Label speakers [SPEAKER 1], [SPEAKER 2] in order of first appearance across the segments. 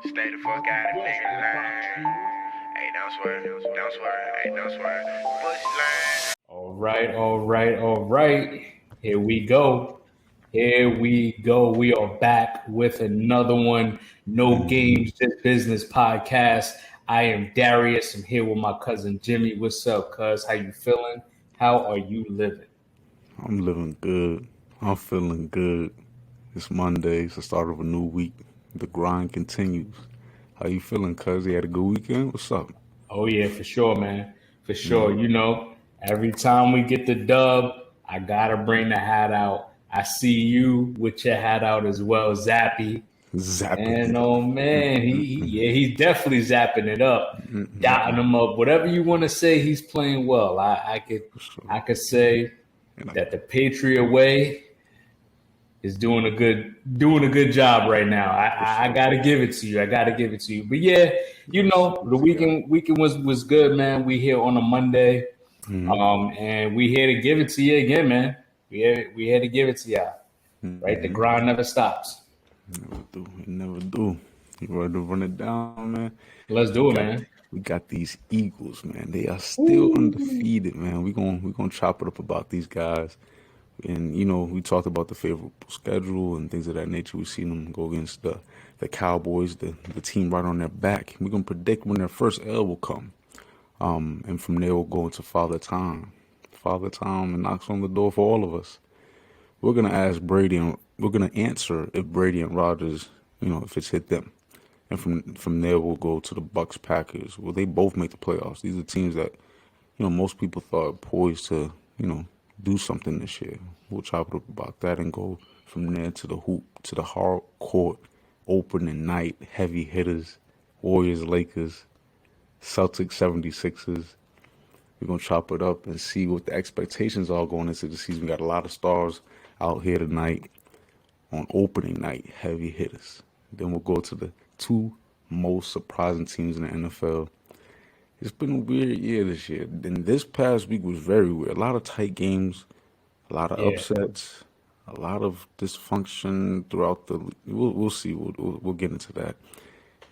[SPEAKER 1] Stay the fuck out of nigga line. Hey, don't swear, don't swear, hey, don't swear. Push line.
[SPEAKER 2] All right. Here we go. Here we go. We are back with another one. No Games, Just Business podcast. I am Darius. I'm here with my cousin Jimmy. What's up, cuz? How you feeling? How are you living?
[SPEAKER 3] I'm living good. I'm feeling good. It's Monday. It's the start of a new week. The grind continues. How you feeling, cuz? You had a good weekend? What's up?
[SPEAKER 2] Oh yeah, for sure, man. For sure. Every time we get the dub, I gotta bring the hat out. I see you with your hat out as well, Zappy.
[SPEAKER 3] Zapping
[SPEAKER 2] And
[SPEAKER 3] it
[SPEAKER 2] oh
[SPEAKER 3] up.
[SPEAKER 2] man, he's definitely zapping it up, dotting him up. Whatever you want to say, he's playing well.
[SPEAKER 3] For sure.
[SPEAKER 2] I could say
[SPEAKER 3] And
[SPEAKER 2] that the Patriot way is doing a good job right now. I gotta give it to you. I gotta give it to you. But yeah, the weekend was good, man. We here on a Monday, and we here to give it to you again, man. We here to give it to y'all. Right, the grind never stops.
[SPEAKER 3] never do. We never do. You ready to run it down, man?
[SPEAKER 2] Let's
[SPEAKER 3] We
[SPEAKER 2] do it,
[SPEAKER 3] got
[SPEAKER 2] man.
[SPEAKER 3] we got these Eagles, man. They are still undefeated, man. We gonna chop it up about these guys. And we talked about the favorable schedule and things of that nature. We've seen them go against the Cowboys, the team right on their back. We're gonna predict when their first L will come. And from there we'll go into Father Time. Father Time and knocks on the door for all of us. We're gonna ask Brady and we're gonna answer if Brady and Rodgers, if it's hit them. And from there we'll go to the Bucks Packers. Will they both make the playoffs? These are teams that, most people thought are poised to, do something this year. We'll chop it up about that and go from there to the hoop, to the hard court, opening night, heavy hitters, Warriors, Lakers, Celtics, 76ers. We're going to chop it up and see what the expectations are going into the season. We got a lot of stars out here tonight on opening night, heavy hitters. Then we'll go to the two most surprising teams in the NFL. It's been a weird year this year. And this past week was very weird. A lot of tight games, a lot of
[SPEAKER 2] Yeah.
[SPEAKER 3] upsets, a lot of dysfunction throughout the. We'll see. We'll get into that,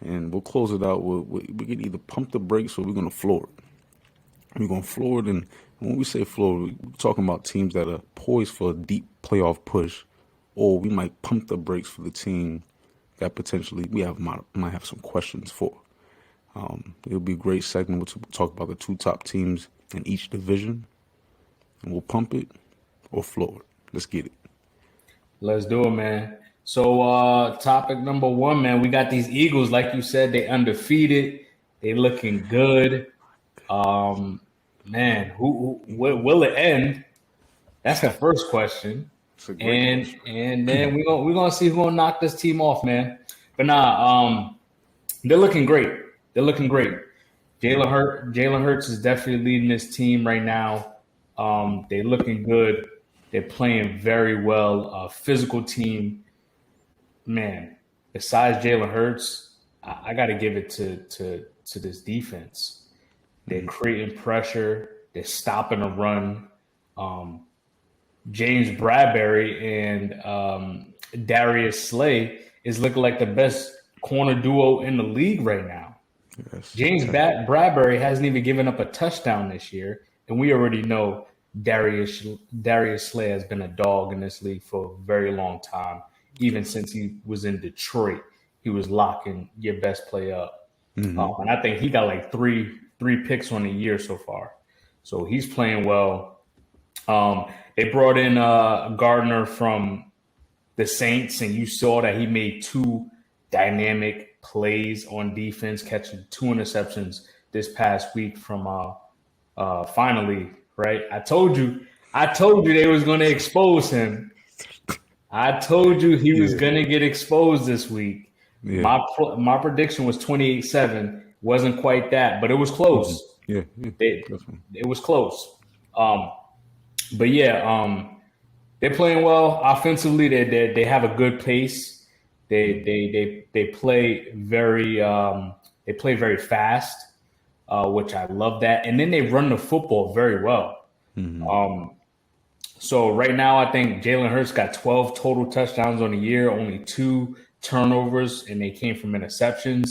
[SPEAKER 3] and we'll close it out. We can either pump the brakes or we're gonna floor it. We're gonna floor it, and when we say floor, we're talking about teams that are poised for a deep playoff push, or we might pump the brakes for the team that potentially might have some questions for. It'll be a great segment. We'll talk about the two top teams in each division, and we'll pump it or floor it. Let's get it.
[SPEAKER 2] Let's do it, man. So, topic number one, man, we got these Eagles, like you said, they undefeated. They looking good. Man, will it end? That's the first question.
[SPEAKER 3] It's a great
[SPEAKER 2] And
[SPEAKER 3] question.
[SPEAKER 2] and then we're gonna see who's gonna knock this team off, man. But they're looking great. They're looking great. Jalen Hurts is definitely leading this team right now. They're looking good. They're playing very well. Physical team, man. Besides Jalen Hurts, I got to give it to this defense. They're creating pressure. They're stopping a run. Um, James Bradbury and Darius Slay is looking like the best corner duo in the league right now.
[SPEAKER 3] Yes.
[SPEAKER 2] James Bradbury hasn't even given up a touchdown this year, and we already know Darius Slay has been a dog in this league for a very long time. Even since he was in Detroit, he was locking your best play up, and I think he got like three picks on the year so far. So he's playing well. They brought in Gardner from the Saints, and you saw that he made two dynamic plays on defense, catching two interceptions this past week from finally, right? I told you they was going to expose him. I told you he was
[SPEAKER 3] Yeah.
[SPEAKER 2] going to get exposed this week.
[SPEAKER 3] Yeah.
[SPEAKER 2] My prediction was 28-7. Wasn't quite that, but it was close.
[SPEAKER 3] Yeah.
[SPEAKER 2] It,
[SPEAKER 3] Definitely.
[SPEAKER 2] it was close. But yeah, they're playing well offensively. They have a good pace. They play very fast, which I love that. And then they run the football very well. So right now, I think Jalen Hurts got 12 total touchdowns on the year, only two turnovers, and they came from interceptions.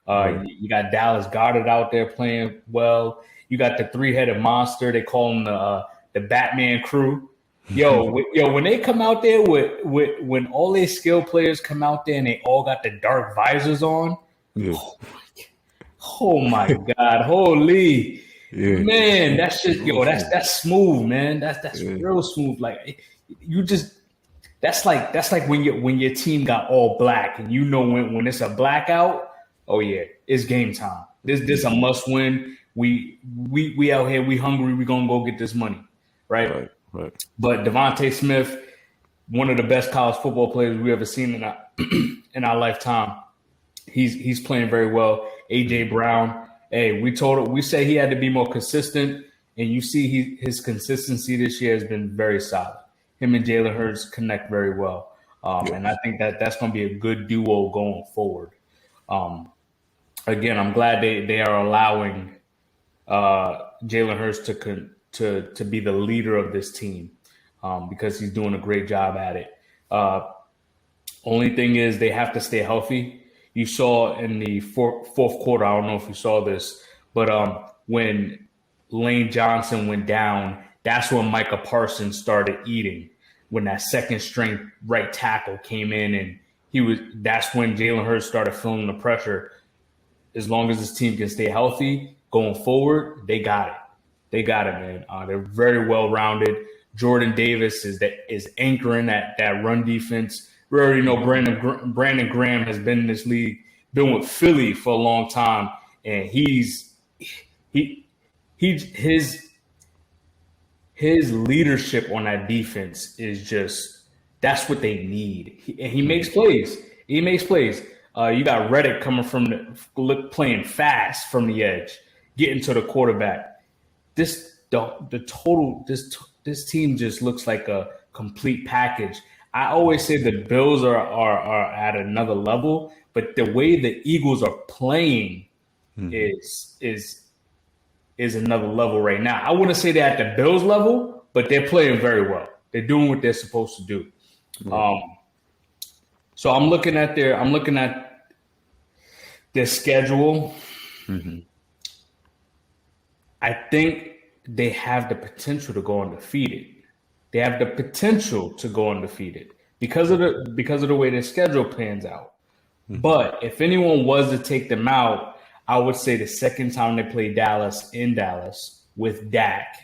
[SPEAKER 3] Right.
[SPEAKER 2] You got Dallas Goedert out there playing well. You got the three-headed monster. They call him the Batman crew. Yo, when they come out there with when all their skill players come out there and they all got the dark visors on.
[SPEAKER 3] Yeah.
[SPEAKER 2] Oh my God, holy
[SPEAKER 3] Yeah.
[SPEAKER 2] man, that's just that's smooth, man. That's
[SPEAKER 3] Yeah.
[SPEAKER 2] real smooth. Like you just that's like when your team got all black and you know when it's a blackout, oh yeah, it's game time. This a must win. We out here, we hungry, we gonna go get this money. Right?
[SPEAKER 3] Right.
[SPEAKER 2] But Devontae Smith, one of the best college football players we ever seen in our lifetime. He's playing very well. AJ Brown, hey, we say he had to be more consistent, and you see his consistency this year has been very solid. Him and Jalen Hurts connect very well, and I think that's going to be a good duo going forward. Again, I'm glad they are allowing Jalen Hurts to be the leader of this team because he's doing a great job at it. Only thing is they have to stay healthy. You saw in the fourth quarter, I don't know if you saw this, but when Lane Johnson went down, that's when Micah Parsons started eating. When that second string right tackle came in, and that's when Jalen Hurts started feeling the pressure. As long as this team can stay healthy going forward, they got it. They got it, man. They're very well rounded. Jordan Davis is anchoring that run defense. We already know Brandon Graham has been in this league, been with Philly for a long time, and his leadership on that defense is just that's what they need. He makes plays. He makes plays. You got Reddick coming playing fast from the edge, getting to the quarterback. This team just looks like a complete package. I always say the Bills are at another level, but the way the Eagles are playing is another level right now. I wouldn't say they're at the Bills level, but they're playing very well. They're doing what they're supposed to do. So I'm looking at their schedule.
[SPEAKER 3] Mm-hmm.
[SPEAKER 2] I think they have the potential to go undefeated. They have the potential to go undefeated because of the way their schedule pans out. Mm-hmm. But if anyone was to take them out, I would say the second time they play Dallas in Dallas with Dak,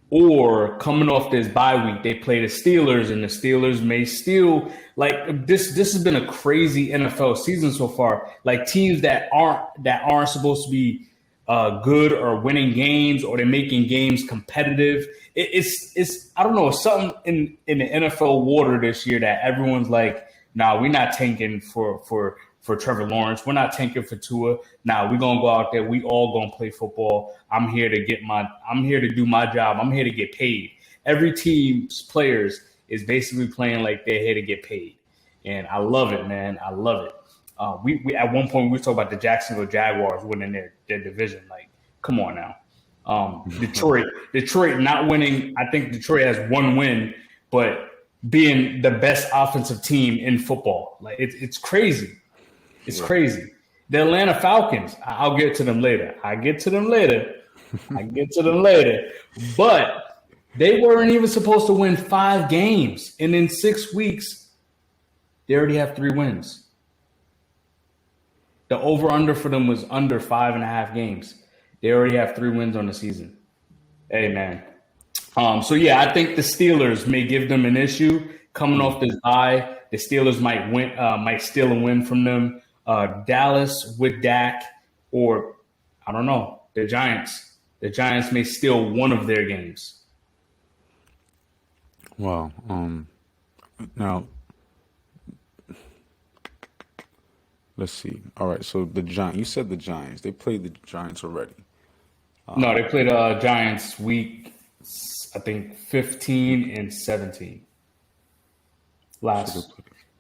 [SPEAKER 2] or coming off this bye week, they play the Steelers, and the Steelers may still like this. This has been a crazy NFL season so far. Like teams that aren't supposed to be good or winning games, or they're making games competitive. It's I don't know, something in the NFL water this year that everyone's like, nah, we're not tanking for Trevor Lawrence. We're not tanking for Tua. Nah, we're gonna go out there. We all gonna play football. I'm here to do my job. I'm here to get paid. Every team's players is basically playing like they're here to get paid. And I love it, man. I love it. We at one point we were talking about the Jacksonville Jaguars winning their division. Like, come on now. Detroit not winning. I think Detroit has one win, but being the best offensive team in football. Like it's crazy. It's crazy. The Atlanta Falcons, I'll get to them later. But they weren't even supposed to win 5 games. And in 6 weeks, they already have 3 wins. The over-under for them was under 5.5 games. They already have 3 wins on the season. Hey, man. So, yeah, I think the Steelers may give them an issue. Coming off this bye, the Steelers might steal a win from them. Dallas with Dak, or I don't know, the Giants. The Giants may steal one of their games.
[SPEAKER 3] Wow. Now, let's see. All right. So you said the Giants. They played the Giants already.
[SPEAKER 2] No, they played Giants week, I think 15 and 17.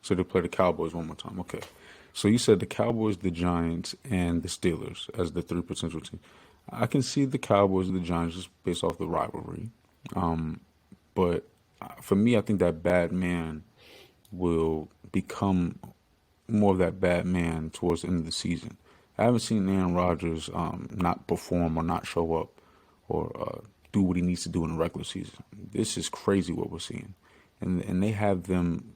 [SPEAKER 3] So they play the Cowboys one more time. Okay. So you said the Cowboys, the Giants, and the Steelers as the 3 potential teams. I can see the Cowboys and the Giants just based off the rivalry. But for me, I think that bad man will become more of that bad man towards the end of the season. I haven't seen Aaron Rodgers not perform or not show up or do what he needs to do in the regular season. This is crazy what we're seeing, and they have them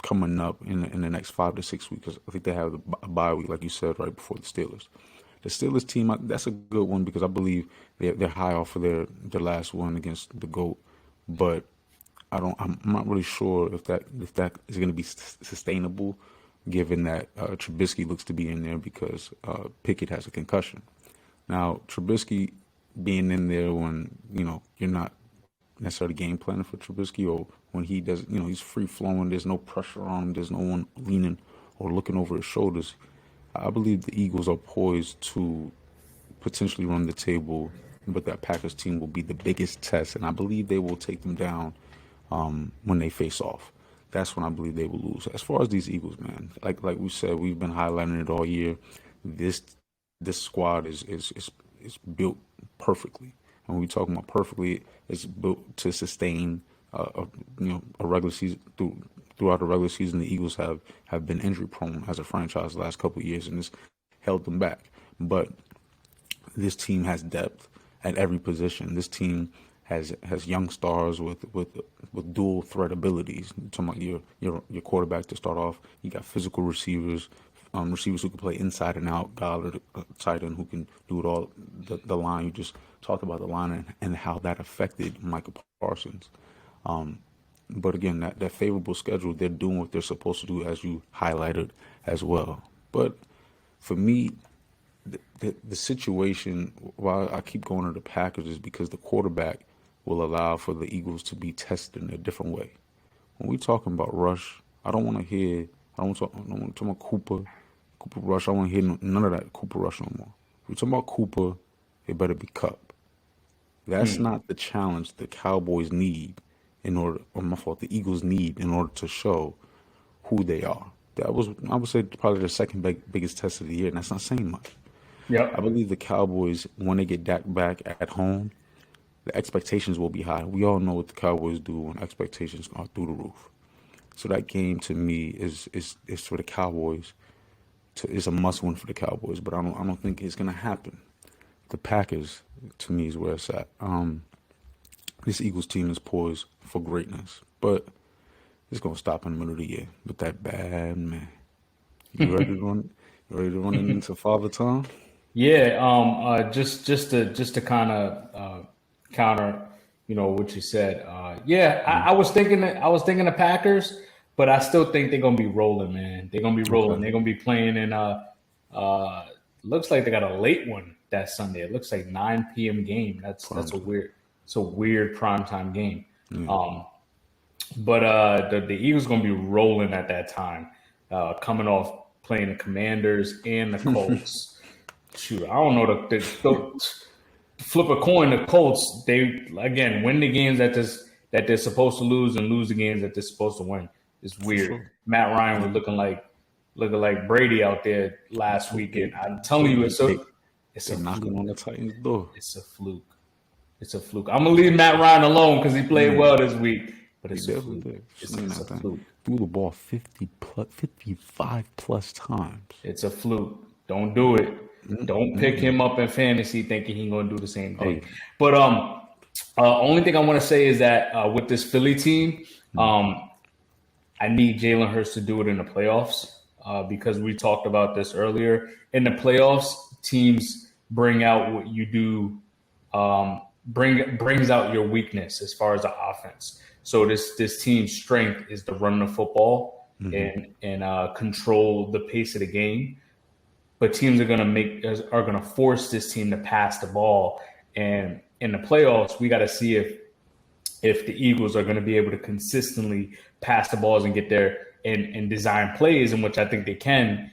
[SPEAKER 3] coming up in the next 5 to 6 weeks. I think they have a bye week, like you said, right before the Steelers. The Steelers team, that's a good one because I believe they're high off of their last one against the GOAT, but I'm not really sure if that is going to be sustainable, given that Trubisky looks to be in there because Pickett has a concussion. Now Trubisky being in there when you're not necessarily game planning for Trubisky, or when he does, he's free flowing. There's no pressure on him. There's no one leaning or looking over his shoulders. I believe the Eagles are poised to potentially run the table, but that Packers team will be the biggest test, and I believe they will take them down when they face off. That's when I believe they will lose. As far as these Eagles, man, like we said, we've been highlighting it all year. This squad is built perfectly, and when we talking about perfectly, it's built to sustain a regular season. Throughout the regular season, the Eagles have been injury prone as a franchise the last couple of years, and it's held them back. But this team has depth at every position. This team has young stars with dual threat abilities. You're talking about your quarterback to start off. You got physical receivers, receivers who can play inside and out, Goddard, tight end who can do it all. The line, you just talked about the line and how that affected Michael Parsons. But again, that favorable schedule, they're doing what they're supposed to do, as you highlighted as well. But for me, the situation, why I keep going to the Packers, is because the quarterback will allow for the Eagles to be tested in a different way. When we're talking about Rush, I don't want to talk about Cooper Rush. I don't want to hear none of that Cooper Rush no more. If we're talking about Cooper, it better be Cup. That's not the challenge the Cowboys need the Eagles need in order to show who they are. That was, I would say, probably the second biggest test of the year, and that's not saying much.
[SPEAKER 2] Yep.
[SPEAKER 3] I believe the Cowboys, when they get Dak back at home, the expectations will be high. We all know what the Cowboys do when expectations are through the roof. So that game, to me, is for the Cowboys. It's a must-win for the Cowboys, but I don't think it's going to happen. The Packers, to me, is where it's at. This Eagles team is poised for greatness, but it's gonna stop in the middle of the year with that bad man. You ready to run? You ready to run it into Father Time?
[SPEAKER 2] Yeah. Just to kind of counter, what you said. I was thinking the Packers, but I still think they're gonna be rolling, man. They're gonna be rolling.
[SPEAKER 3] Okay.
[SPEAKER 2] They're gonna be playing in. Looks like they got a late one that Sunday. It looks like 9 p.m. game. That's a weird. It's a weird primetime game. But the Eagles going to be rolling at that time, coming off playing the Commanders and the Colts. Shoot, I don't know. The flip a coin. The Colts, they again win the games that they're supposed to lose and lose the games that they're supposed to win. It's weird.
[SPEAKER 3] Sure.
[SPEAKER 2] Matt Ryan was looking like Brady out there last weekend. I'm telling you, it's a
[SPEAKER 3] knocking on the Titans' door.
[SPEAKER 2] It's a fluke. It's a fluke. I'm gonna leave Matt Ryan alone because he played well this week. But it's a fluke. It's a fluke.
[SPEAKER 3] Threw the ball 55 plus times.
[SPEAKER 2] It's a fluke. Don't do it. Don't pick him up in fantasy thinking he's gonna do the same thing. But only thing I want to say is that with this Philly team, I need Jalen Hurts to do it in the playoffs because we talked about this earlier. In the playoffs, teams bring out what you do. Brings out your weakness as far as the offense. So this team's strength is to run the football and control the pace of the game. But teams are gonna force this team to pass the ball. And in the playoffs, we got to see if the Eagles are going to be able to consistently pass the balls and get there and design plays, in which I think they can,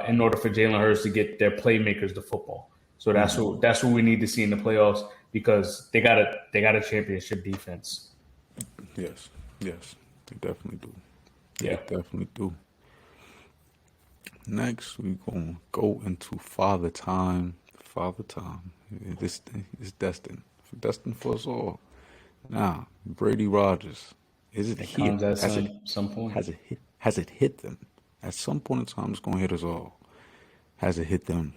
[SPEAKER 2] in order for Jalen Hurts to get their playmakers the football. So that's what we need to see in the playoffs because they got a championship defense.
[SPEAKER 3] Yes, they definitely do.
[SPEAKER 2] Yeah,
[SPEAKER 3] they definitely do. Next, we're gonna go into Father Time. Father Time. This is destined for us all. Now, Brady Rodgers. Is it here?
[SPEAKER 2] Comes at some point.
[SPEAKER 3] Has it hit them? At some point in time, it's going to hit us all. Has it hit them?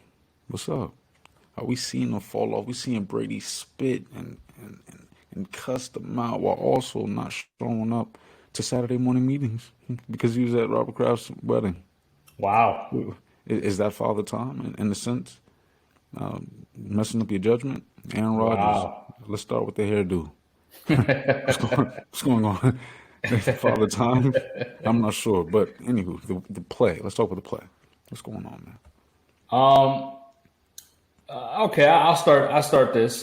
[SPEAKER 3] What's up? Are we seeing a fall off? We seeing Brady spit and cuss them out while also not showing up to Saturday morning meetings because he was at Robert Kraft's wedding.
[SPEAKER 2] Wow.
[SPEAKER 3] Is that father time in a sense? Messing up your judgment? Aaron Rodgers.
[SPEAKER 2] Wow.
[SPEAKER 3] Let's start with the hairdo. What's going on? Father time? I'm not sure. But anywho, the play. Let's talk about the play. What's going on, man?
[SPEAKER 2] Okay, I'll start this.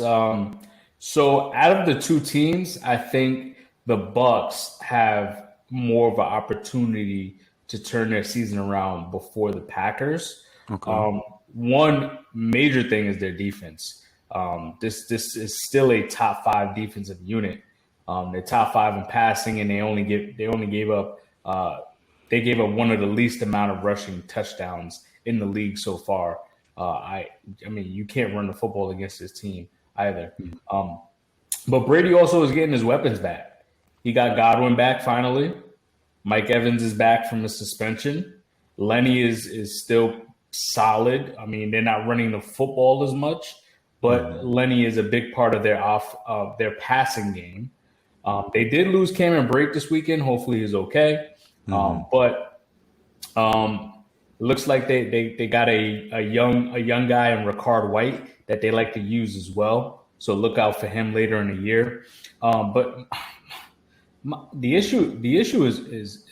[SPEAKER 2] So out of the two teams, I think the Bucks have more of an opportunity to turn their season around before the Packers.
[SPEAKER 3] Okay.
[SPEAKER 2] One major thing is their defense. This is still a top 5 defensive unit. They're top 5 in passing, and they gave up one of the least amount of rushing touchdowns in the league so far. I mean, you can't run the football against this team either. But Brady also is getting his weapons back. He got Godwin back finally. Mike Evans is back from his suspension. Lenny is still solid. I mean, they're not running the football as much, but Lenny is a big part of their passing game. They did lose Cameron Brake this weekend. Hopefully he's okay. But looks like they got a young guy in Ricard White that they like to use as well. So look out for him later in the year. But the issue is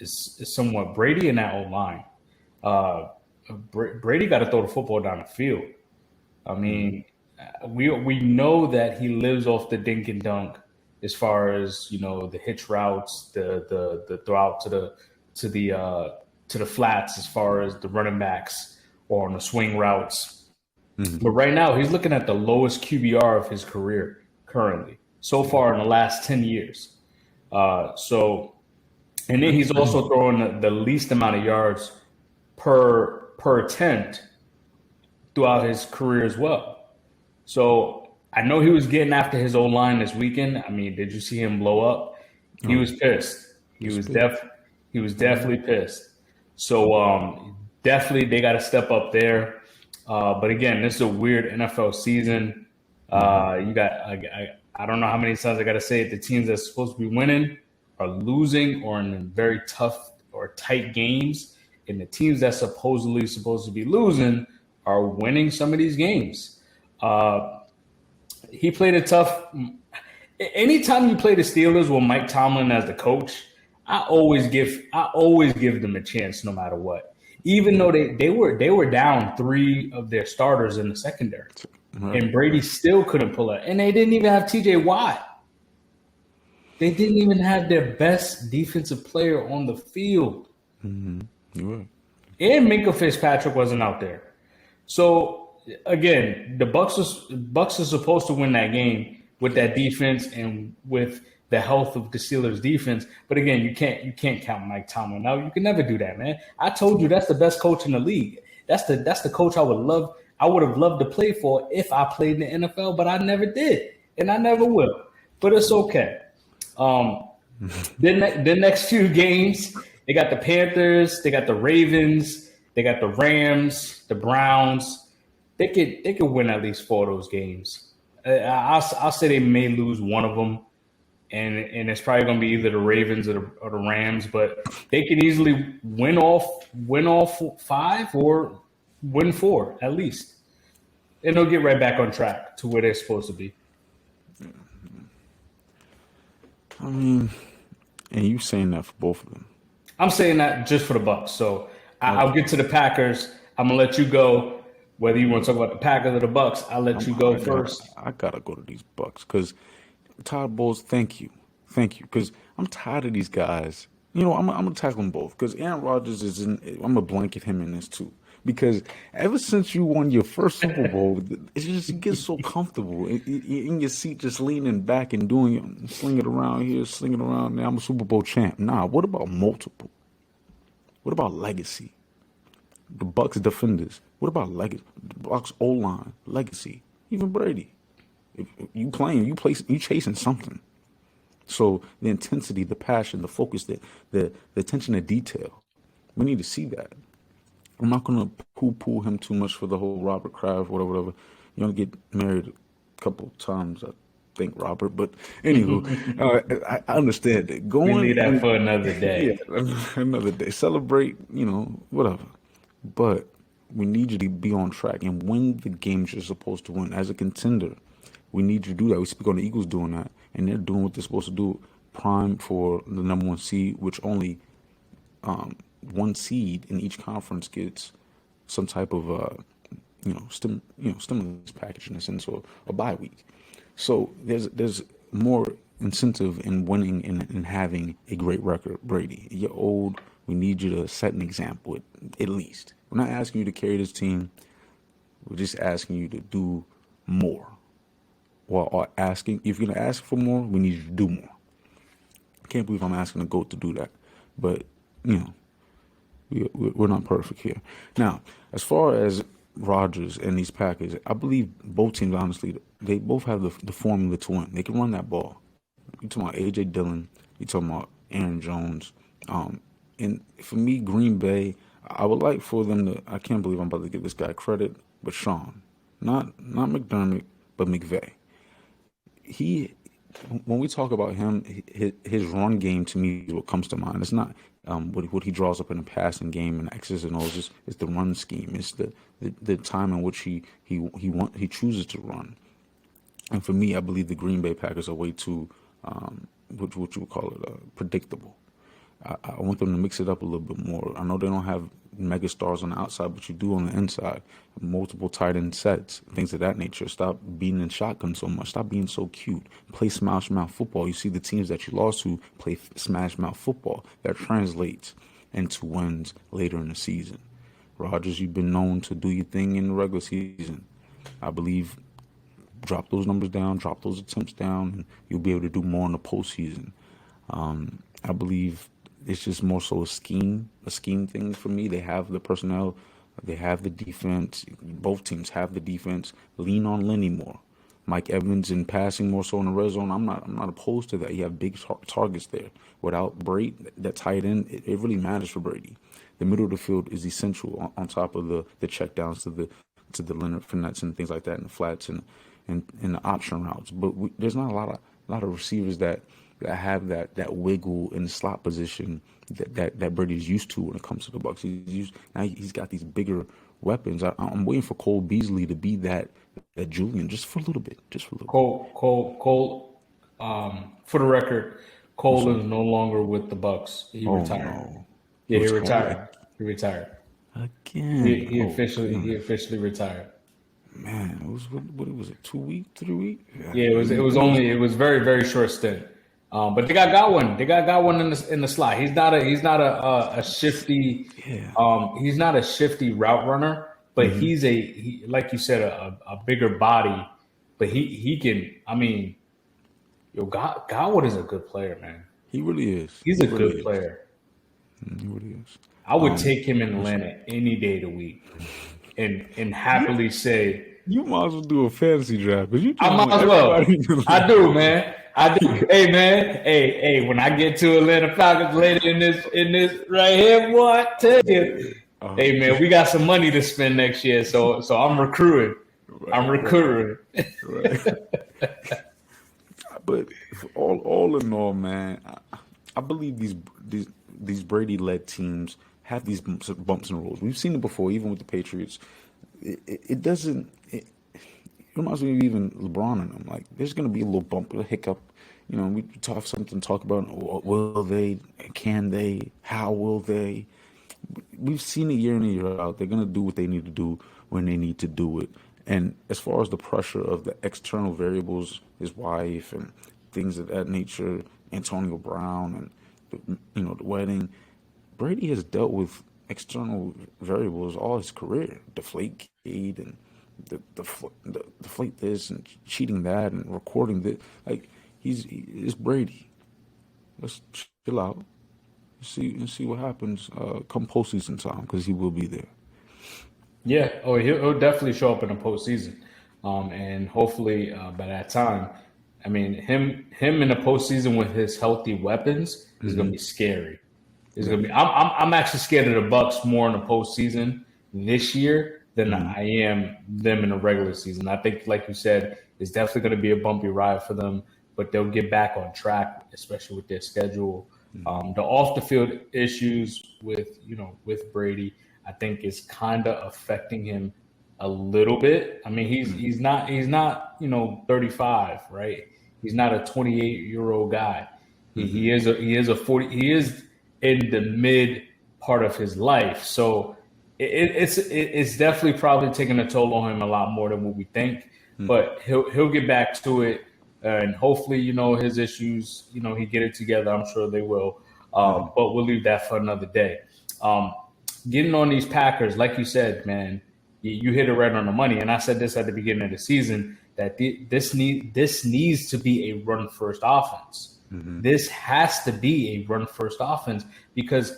[SPEAKER 2] somewhat Brady and that O-line. Brady got to throw the football down the field. I mean, we know that he lives off the dink and dunk as far as, you know, the hitch routes, the throw out to the flats as far as the running backs or on the swing routes. But right now he's looking at the lowest QBR of his career currently so far in the last 10 years. And then he's also throwing the least amount of yards per attempt throughout his career as well. So I know he was getting after his O-line this weekend. I mean, did you see him blow up? He was pissed. He was definitely pissed. So definitely they got to step up there. But again, this is a weird NFL season. You got I don't know how many times I got to say it. The teams that's supposed to be winning are losing or in very tough or tight games, and the teams that's supposedly supposed to be losing are winning some of these games. He played a tough. Anytime you play the Steelers with Mike Tomlin as the coach, I always give them a chance no matter what. Even though they were down 3 of their starters in the secondary, and Brady still couldn't pull it. And they didn't even have T.J. Watt. They didn't even have their best defensive player on the field.
[SPEAKER 3] You're right.
[SPEAKER 2] And Minkah Fitzpatrick wasn't out there. So again, the Bucks are supposed to win that game with that defense and with the health of the Steelers defense. But again, you can't count Mike Tomlin out. You can never do that, man. I told you that's the best coach in the league. That's the coach I would have loved to play for if I played in the NFL, but I never did, and I never will. But it's okay. The next few games, they got the Panthers, they got the Ravens, they got the Rams, the Browns. They could win at least 4 of those games. I'll say they may lose one of them. And it's probably going to be either the Ravens or the Rams, but they can easily win all 5 or win 4 at least, and they'll get right back on track to where they're supposed to be.
[SPEAKER 3] I mean, and you saying that for both of them?
[SPEAKER 2] I'm saying that just for the Bucks. So I'll get to the Packers. I'm gonna let you go. Whether you want to talk about the Packers or the Bucks, I'll let you go first.
[SPEAKER 3] I gotta go to these Bucks because. Todd Bowles, thank you, because I'm tired of these guys. You know, I'm gonna tackle them both because Aaron Rodgers is in. I'm gonna blanket him in this too because ever since you won your first Super Bowl, it's just you get so comfortable in your seat, just leaning back and doing sling it around here, sling it around there. I'm a Super Bowl champ. Nah, what about multiple? What about legacy? The Bucks defenders. What about legacy? The Bucks O-line legacy. Even Brady. If you playing, you chasing something. So the intensity, the passion, the focus, the attention to detail. We need to see that. I'm not gonna poo-poo him too much for the whole Robert Kraft, whatever. You know, get married a couple times, I think, Robert. But anywho, I understand it.
[SPEAKER 2] We
[SPEAKER 3] Going
[SPEAKER 2] leave that
[SPEAKER 3] and
[SPEAKER 2] for another
[SPEAKER 3] yeah,
[SPEAKER 2] day.
[SPEAKER 3] another day. Celebrate, whatever. But we need you to be on track and win the games you're supposed to win as a contender. We need you to do that. We speak on the Eagles doing that, and they're doing what they're supposed to do. Prime for the number one seed, which only one seed in each conference gets some type of stimulus package in a sense, or a bye week. So there's more incentive in winning and having a great record. Brady, you're old. We need you to set an example at least. We're not asking you to carry this team. We're just asking you to do more. Or asking, if you're gonna ask for more, we need you to do more. I can't believe I'm asking the GOAT to do that, but we're not perfect here. Now, as far as Rodgers and these Packers, I believe both teams, honestly, they both have the formula to win. They can run that ball. You talking about A.J. Dillon, you talking about Aaron Jones. And for me, Green Bay, I would like for them to, I can't believe I'm about to give this guy credit, but Sean, not McDermott, but McVay. When we talk about him, his run game to me is what comes to mind. It's not what he draws up in a passing game and X's and O's. It's the run scheme. It's the time in which he chooses to run. And for me, I believe the Green Bay Packers are way too what you would call it predictable. I want them to mix it up a little bit more. I know they don't have mega stars on the outside, but you do on the inside. Multiple tight end sets, things of that nature. Stop being in shotgun so much. Stop being so cute. Play smash mouth football. You see the teams that you lost to play smash mouth football. That translates into wins later in the season. Rodgers, you've been known to do your thing in the regular season. I believe drop those numbers down, drop those attempts down, and you'll be able to do more in the postseason. I believe it's just more so a scheme thing for me. They have the personnel, they have the defense. Both teams have the defense. Lean on Lenny more. Mike Evans in passing more so in the red zone. I'm not opposed to that. You have big targets there. Without Brady, that tight end, it really matters for Brady. The middle of the field is essential on top of the check downs to the Leonard Fournettes and things like that, and the flats and the option routes. But there's not a lot of receivers that have that wiggle in the slot position that Brady's used to when it comes to the Bucs. He's got these bigger weapons. I'm waiting for Cole Beasley to be that Julian just for a little bit.
[SPEAKER 2] Cole. For the record, Cole is no longer with the Bucs. He retired.
[SPEAKER 3] No.
[SPEAKER 2] Yeah, he retired. He retired
[SPEAKER 3] Again.
[SPEAKER 2] He officially retired.
[SPEAKER 3] Man, it was what was it? 2 weeks, 3 weeks?
[SPEAKER 2] Yeah, it was very, very short stint. But they got Godwin. They got Godwin in the slot. He's not a shifty.
[SPEAKER 3] Yeah.
[SPEAKER 2] He's not a shifty route runner, but he's like you said, a bigger body. But he can. I mean, Godwin is a good player, man.
[SPEAKER 3] He really is.
[SPEAKER 2] He's a good player.
[SPEAKER 3] He really is.
[SPEAKER 2] I would take him in Atlanta any day of the week, and happily say,
[SPEAKER 3] you might as well do a fantasy draft.
[SPEAKER 2] I might as well. I do, man. I do. Hey, man. Hey. When I get to Atlanta Falcons later in this right here, boy, I tell you. Hey, man, we got some money to spend next year, so I'm recruiting.
[SPEAKER 3] Right. But all in all, man, I believe these Brady-led teams have these bumps and rolls. We've seen it before, even with the Patriots. It doesn't. It reminds me of even LeBron and them. Like, there's going to be a little bump, a hiccup. We talk about, will they, can they, how will they? We've seen it year in and year out. They're going to do what they need to do when they need to do it. And as far as the pressure of the external variables, his wife and things of that nature, Antonio Brown and the wedding, Brady has dealt with external variables all his career. Deflate Cade and the deflate this and cheating that and recording this. Like, it's Brady. Let's chill out. See what happens come postseason time, because he will be there.
[SPEAKER 2] Yeah. Oh, he'll definitely show up in the postseason, and hopefully by that time, I mean, him in the postseason with his healthy weapons is going to be scary. is going to be. I'm actually scared of the Bucks more in the postseason this year than I am them in the regular season. I think, like you said, it's definitely going to be a bumpy ride for them, but they'll get back on track, especially with their schedule. The off the field issues with Brady, I think is kind of affecting him a little bit. I mean, he's not 35, right? He's not a 28-year-old guy. He is in the mid part of his life. So it's definitely probably taking a toll on him a lot more than what we think. But he'll get back to it, and hopefully, his issues, he get it together. I'm sure they will. But we'll leave that for another day. Getting on these Packers, like you said, man, you hit it right on the money. And I said this at the beginning of the season, that this needs to be a run first offense. This has to be a run first offense because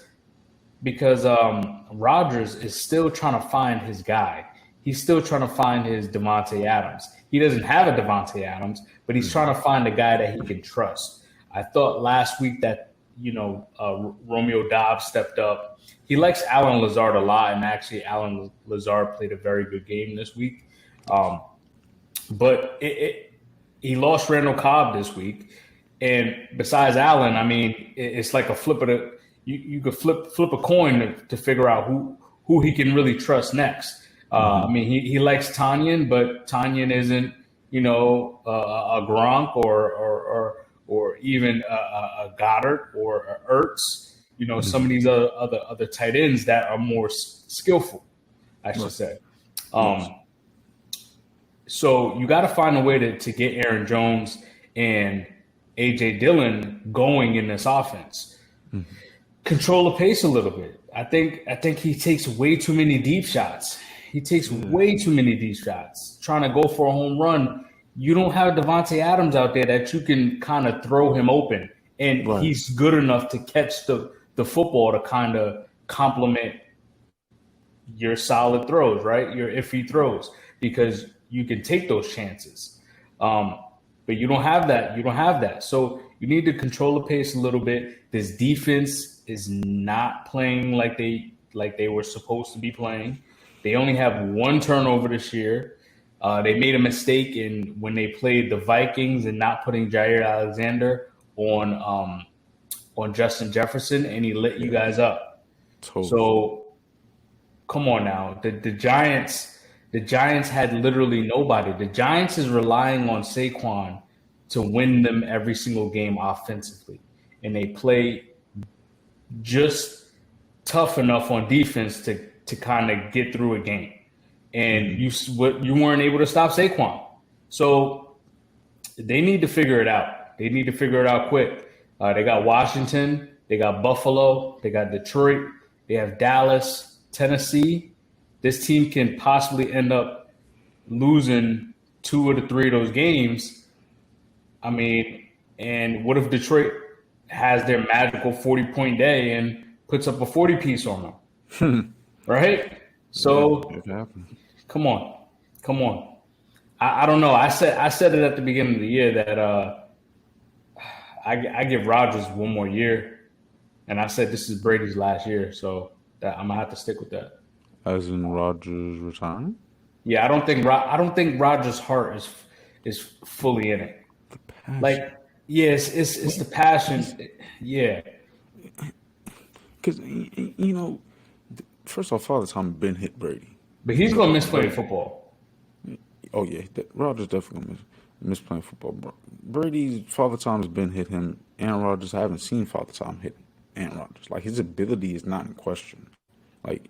[SPEAKER 2] Rodgers is still trying to find his guy. He's still trying to find his Devontae Adams. He doesn't have a Devontae Adams, but he's trying to find a guy that he can trust. I thought last week that Romeo Doubs stepped up. He likes Allen Lazard a lot, and actually Allen Lazard played a very good game this week. But he lost Randall Cobb this week. And besides Allen, I mean, it's like a flip of the you could flip a coin to figure out who he can really trust next. I mean, he likes Tanyan, but Tanyan isn't a Gronk or even a Goddard or a Ertz. Some of these other tight ends that are more skillful, I should say. So you got to find a way to get Aaron Jones and A.J. Dillon going in this offense. Control the pace a little bit. I think he takes way too many deep shots. He takes way too many deep shots. Trying to go for a home run. You don't have Devontae Adams out there that you can kind of throw him open. And he's good enough to catch the football to kind of complement your solid throws, right? Your iffy throws, because you can take those chances. But you don't have that. You don't have that. So you need to control the pace a little bit. This defense is not playing like they were supposed to be playing. They only have one turnover this year. They made a mistake when they played the Vikings and not putting Jair Alexander on Justin Jefferson, and he lit you guys up. Totally. So come on now. The Giants had literally nobody. The Giants is relying on Saquon to win them every single game offensively. And they play just tough enough on defense to kind of get through a game. And you weren't able to stop Saquon. So they need to figure it out. They need to figure it out quick. They got Washington. They got Buffalo. They got Detroit. They have Dallas, Tennessee. This team can possibly end up losing 2 of the 3 of those games. I mean, and what if Detroit has their magical 40-point day and puts up a 40-piece on them? Right? So, come on. I don't know. I said it at the beginning of the year that I give Rodgers one more year, and I said this is Brady's last year, so that I'm gonna have to stick with that.
[SPEAKER 3] As in Rodgers retiring?
[SPEAKER 2] Yeah, I don't think Rodgers' heart is fully in it.
[SPEAKER 3] The passion.
[SPEAKER 2] Like, yes, it's the passion. Yeah.
[SPEAKER 3] Because first off, Father Time been hit Brady,
[SPEAKER 2] but he's gonna miss playing football.
[SPEAKER 3] Oh yeah, Rodgers definitely gonna miss playing football. Brady's Father Time's been hit him. Aaron Rodgers, I haven't seen Father Time hit Aaron Rodgers. Like, his ability is not in question. Like,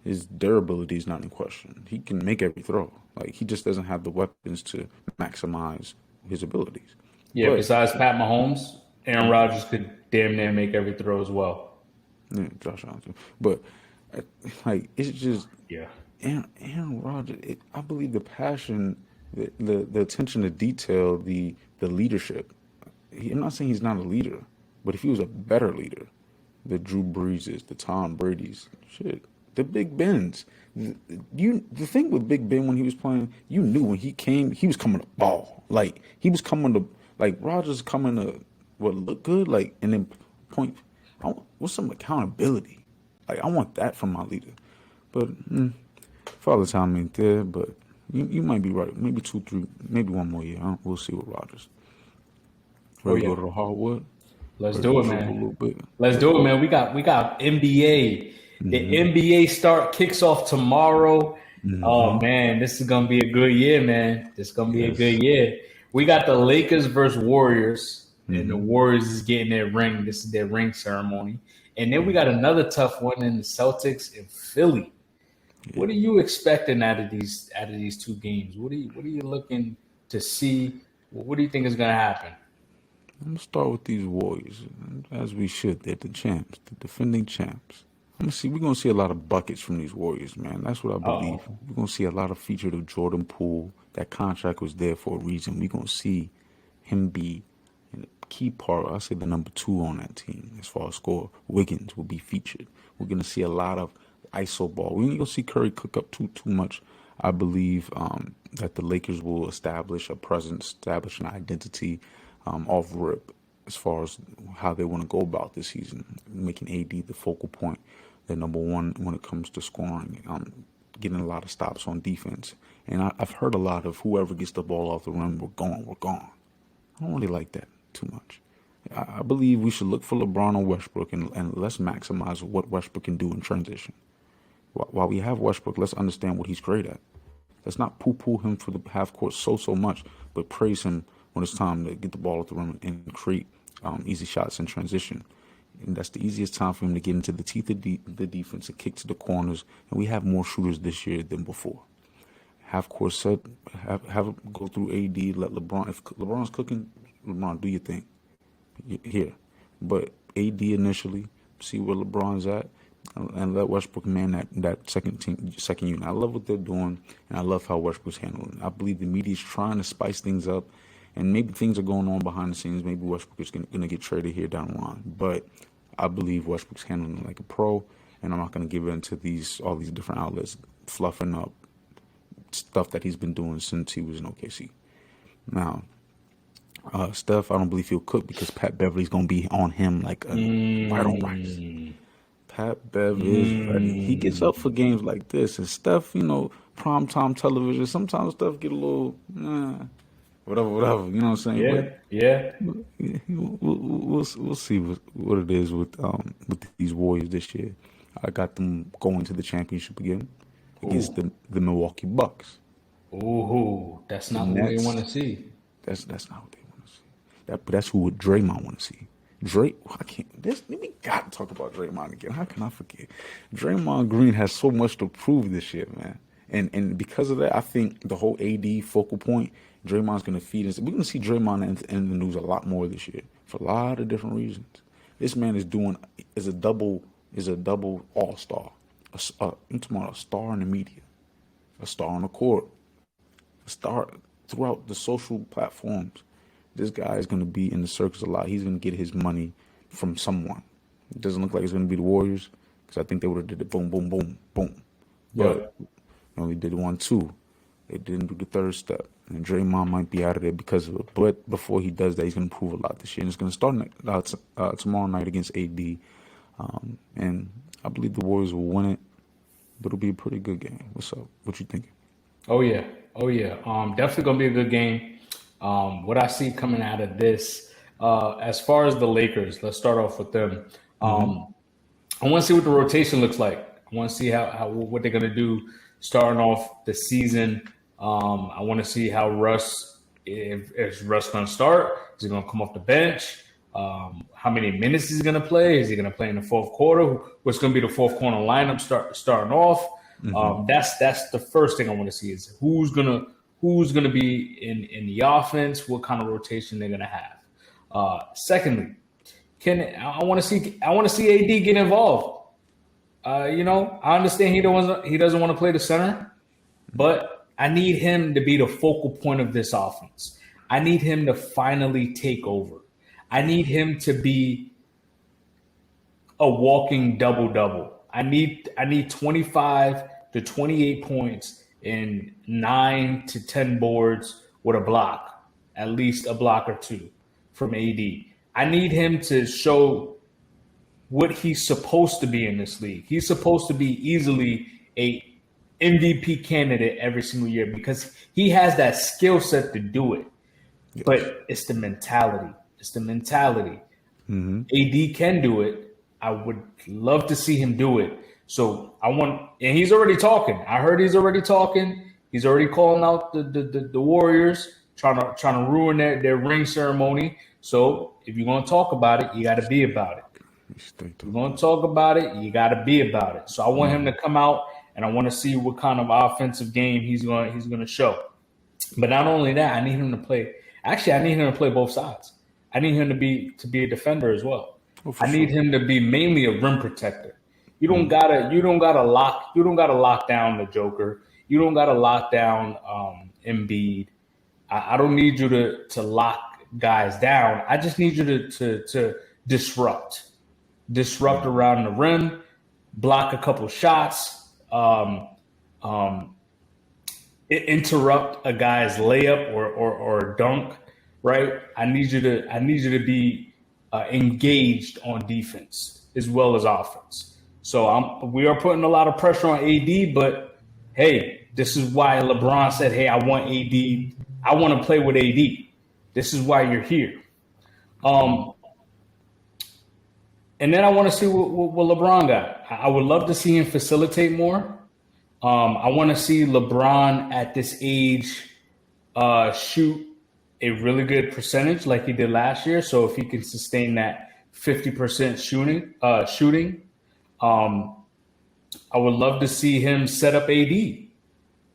[SPEAKER 3] his durability is not in question. He can make every throw. Like, he just doesn't have the weapons to maximize his abilities.
[SPEAKER 2] Yeah, but besides Pat Mahomes, Aaron Rodgers could damn near make every throw as well.
[SPEAKER 3] Yeah, Josh Allen too. But like, it's just
[SPEAKER 2] yeah.
[SPEAKER 3] Aaron Rodgers. I believe the passion, the attention to detail, the leadership. I'm not saying he's not a leader, but if he was a better leader, the Drew Breeses, the Tom Brady's, the Big Bens. The thing with Big Ben when he was playing, you knew when he came, he was coming to ball. Like, he was coming to, like, Rodgers coming to look good, like, and then point. what's some accountability? Like I want that from my leader. But Father Time ain't there. But you might be right. Maybe 2, 3, maybe one more year. We'll see with Rodgers.
[SPEAKER 2] Oh
[SPEAKER 3] Ready to
[SPEAKER 2] yeah,
[SPEAKER 3] go to the hardwood?
[SPEAKER 2] let's
[SPEAKER 3] Ready to
[SPEAKER 2] do it,
[SPEAKER 3] dribble a
[SPEAKER 2] man.
[SPEAKER 3] little bit?
[SPEAKER 2] Let's
[SPEAKER 3] Ready to
[SPEAKER 2] do it,
[SPEAKER 3] go?
[SPEAKER 2] man. We got NBA. The NBA start kicks off tomorrow. Oh man, this is gonna be a good year, man. This is gonna be a
[SPEAKER 3] Yes.
[SPEAKER 2] good year. We got the Lakers versus Warriors, and the Warriors is getting their ring. This is their ring ceremony. And then we got another tough one in the Celtics in Philly. What are you expecting out of these two games? What are you looking to see? What do you think is gonna happen?
[SPEAKER 3] I'm gonna start with these Warriors, as we should. They're the champs, the defending champs. We're gonna see a lot of buckets from these Warriors, man. That's what I believe.
[SPEAKER 2] Oh,
[SPEAKER 3] We're gonna see a lot of featured of Jordan Poole. That contract was there for a reason. We're gonna see him be a key part. I say the number 2 on that team as far as score. Wiggins will be featured. We're gonna see a lot of ISO ball. We ain't gonna see Curry cook up too much. I believe that the Lakers will establish a presence, establish an identity off rip as far as how they want to go about this season, making AD the focal point, the number one when it comes to scoring, getting a lot of stops on defense. And I've heard a lot of whoever gets the ball off the rim, we're gone, we're gone. I don't really like that too much. I believe we should look for LeBron or Westbrook and let's maximize what Westbrook can do in transition. While we have Westbrook, let's understand what he's great at. Let's not poo-poo him for the half court so much, but praise him when it's time to get the ball at the rim and create easy shots in transition. And that's the easiest time for him to get into the teeth of the defense and kick to the corners. And we have more shooters this year than before. Half court set, have it go through AD. Let LeBron, if LeBron's cooking, LeBron, do your thing here. But AD initially, see where LeBron's at, and let Westbrook man that second unit. I love what they're doing, and I love how Westbrook's handling it. I believe the media's trying to spice things up, and maybe things are going on behind the scenes. Maybe Westbrook is going to get traded here down the line, but I believe Westbrook's handling it like a pro, and I'm not going to give in to all these different outlets fluffing up stuff that he's been doing since he was in OKC. Now, Steph, I don't believe he'll cook because Pat Beverly's going to be on him like right on rice. Pat Bev is ready. He gets up for games like this. And Steph, primetime television, sometimes Steph get a little, whatever. You know what I'm saying?
[SPEAKER 2] Yeah.
[SPEAKER 3] We'll see what it is with these Warriors this year. I got them going to the championship again against the Milwaukee Bucks.
[SPEAKER 2] Ooh, that's not what they want to see.
[SPEAKER 3] That's not what they want to see. That's who Draymond want to see. We got to talk about Draymond again. How can I forget? Draymond Green has so much to prove this year, man. And because of that, I think the whole AD focal point, Draymond's going to feed us. We're going to see Draymond in the news a lot more this year for a lot of different reasons. This man is a double all-star. I'm talking about a star in the media, a star on the court, a star throughout the social platforms. This guy is going to be in the circus a lot. He's going to get his money from someone. It doesn't look like it's going to be the Warriors because I think they would have did it boom, boom, boom, boom. But they only did 1, 2. They didn't do the third step. And Draymond might be out of there because of it. But before he does that, he's going to prove a lot this year. And it's going to start tomorrow night against AD. And I believe the Warriors will win it. But it'll be a pretty good game. What's up? What you thinking?
[SPEAKER 2] Oh yeah. Definitely gonna be a good game. What I see coming out of this, as far as the Lakers, let's start off with them. I want to see what the rotation looks like. I want to see what they're gonna do starting off the season. I want to see how is Russ gonna start? Is he gonna come off the bench? How many minutes is he gonna play? Is he gonna play in the fourth quarter? What's gonna be the fourth quarter lineup starting off? That's the first thing I want to see is who's gonna be in the offense, what kind of rotation they're gonna have. Secondly, I want to see AD get involved. I understand he doesn't want to play the center, but I need him to be the focal point of this offense. I need him to finally take over. I need him to be a walking double-double. I need 25 to 28 points and 9 to 10 boards with a block, at least a block or two from AD. I need him to show what he's supposed to be in this league. He's supposed to be easily a MVP candidate every single year because he has that skill set to do it.
[SPEAKER 3] Yes.
[SPEAKER 2] But it's the mentality. It's the mentality. AD can do it. I would love to see him do it. So and he's already talking. I heard he's already talking. He's already calling out the Warriors, trying to ruin their ring ceremony. So if you're gonna talk about it, you got to be about it. If you're gonna talk about it, you got to be about it. So I want him to come out, and I want to see what kind of offensive game he's gonna show. But not only that, I need him to play. Actually, I need him to play both sides. I need him to be a defender as well. I need him to be mainly a rim protector. You don't gotta lock down the Joker. You don't gotta lock down Embiid. I don't need you to lock guys down. I just need you to disrupt around the rim, block a couple shots, interrupt a guy's layup or dunk. Right? I need you to be engaged on defense as well as offense. So we are putting a lot of pressure on AD, but hey, this is why LeBron said, "Hey, I want AD. I want to play with AD. This is why you're here." And then I want to see what LeBron got. I would love to see him facilitate more. I want to see LeBron at this age shoot a really good percentage like he did last year. So if he can sustain that 50% shooting, I would love to see him set up AD.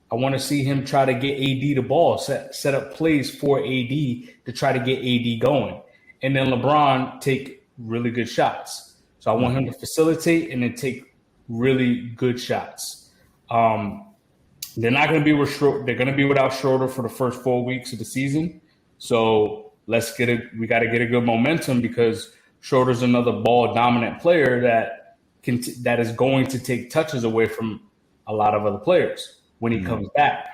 [SPEAKER 2] I want to see him try to get AD the ball, set up plays for AD to try to get AD going. And then LeBron take really good shots. So I want him to facilitate and then take really good shots. They're not going to be they're going to be without Schroeder for the first 4 weeks of the season. So we got to get a good momentum because Schroeder's another ball dominant player that is going to take touches away from a lot of other players when he comes back.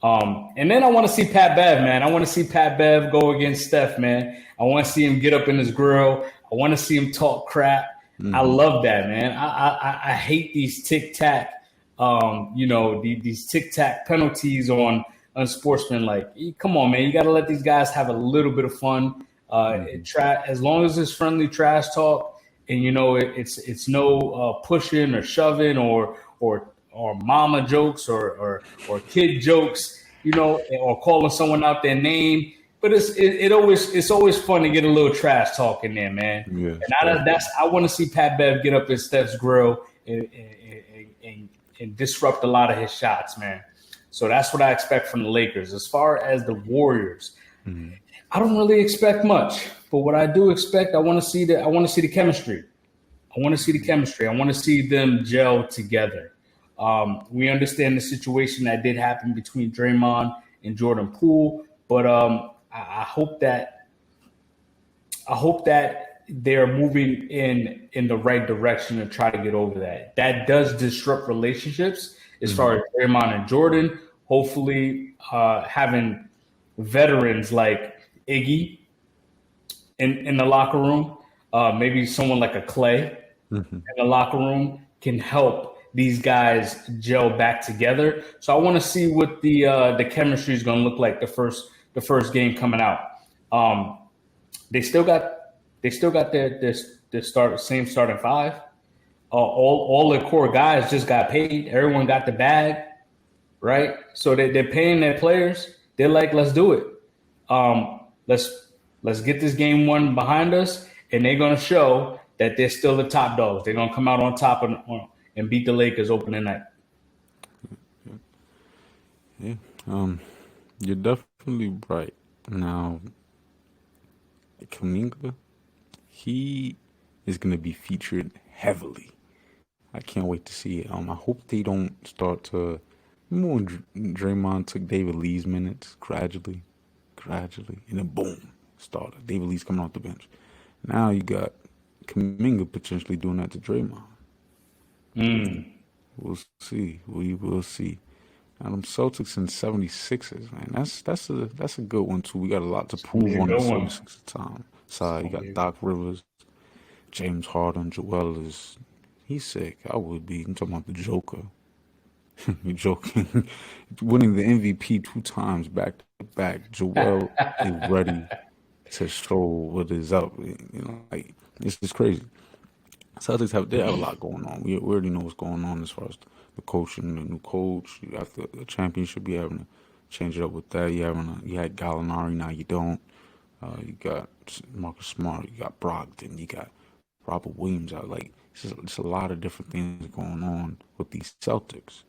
[SPEAKER 2] And then I want to see Pat Bev, man. I want to see Pat Bev go against Steph, man. I want to see him get up in his grill. I want to see him talk crap. I love that, man. I hate these tic-tac, these tic-tac penalties on unsportsmanlike. Come on, man. You got to let these guys have a little bit of fun. As long as it's friendly trash talk and, it's no pushing or shoving or mama jokes or kid jokes, or calling someone out their name. But it's always fun to get a little trash talk in there, man. Yeah, and I want to see Pat Bev get up in Steph's grill and disrupt a lot of his shots, man. So that's what I expect from the Lakers. As far as the Warriors, I don't really expect much. But what I do expect, I want to see the chemistry. I want to see the chemistry. I want to see them gel together. We understand the situation that did happen between Draymond and Jordan Poole, but I hope that they're moving in the right direction to try to get over that. That does disrupt relationships as far as Draymond and Jordan. Hopefully, having veterans like Iggy in the locker room, maybe someone like a Clay in the locker room can help these guys gel back together. So I want to see what the chemistry is going to look like the first game coming out. They still got their same starting five. All the core guys just got paid. Everyone got the bag, right? So they're paying their players. They're like, let's do it. Let's get this game one behind us, and they're gonna show that they're still the top dogs. They're gonna come out on top and beat the Lakers opening night.
[SPEAKER 3] Yeah, you're definitely right. Now, Kuminga, he is going to be featured heavily. I can't wait to see it. I hope they don't start to. Remember when Draymond took David Lee's minutes gradually, and then boom, started. David Lee's coming off the bench. Now you got Kuminga potentially doing that to Draymond. We'll see. We will see. And Celtics and 76ers, man. That's a good one too. We got a lot to prove on the 76ers side. You got Doc Rivers. James Harden, Joel he's sick. I would be. I'm talking about the Joker. You're joking. Winning the MVP 2 times back to back. Joel is ready to show what is up. Like it's just crazy. Celtics they have a lot going on. We already know what's going on as far as the coaching, the new coach. After the championship, you having to change it up with that. You had Gallinari, now you don't. You got Marcus Smart, you got Brogdon, you got Robert Williams out. Like it's a lot of different things going on with these Celtics.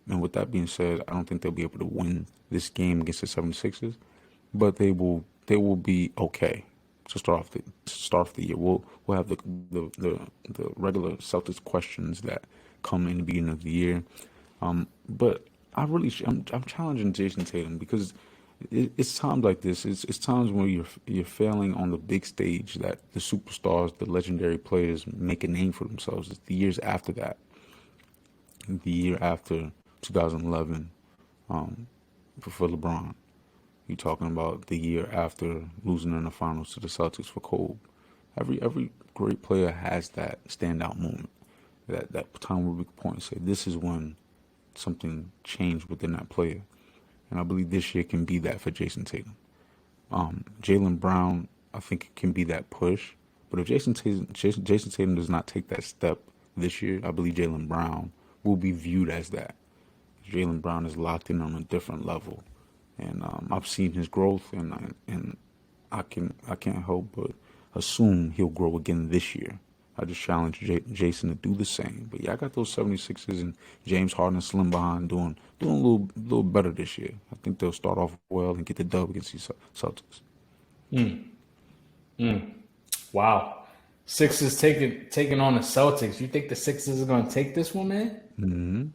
[SPEAKER 3] And with that being said, I don't think they'll be able to win this game against the 76ers, but they will be okay to start off the year. We'll have the regular Celtics questions that come in the beginning of the year. But I'm challenging Jason Tatum because it's times like this. It's times when you're failing on the big stage that the superstars, the legendary players make a name for themselves. It's the years after that. The year after 2011 for LeBron. You're talking about the year after losing in the finals to the Celtics for Kobe. Every great player has that standout moment, that time where we can point and say, this is when something changed within that player. And I believe this year can be that for Jason Tatum. Jaylen Brown, I think it can be that push. But if Jason Tatum does not take that step this year, I believe Jaylen Brown will be viewed as that. Jaylen Brown is locked in on a different level, and I've seen his growth, and I can't help but assume he'll grow again this year. I just challenge Jason to do the same. But yeah, I got those 76ers and James Harden and Slim behind doing a little better this year. I think they'll start off well and get the dub against the Celtics.
[SPEAKER 2] Wow. Sixers taking on the Celtics. You think the Sixers are going to take this one, man?
[SPEAKER 3] Mm-hmm.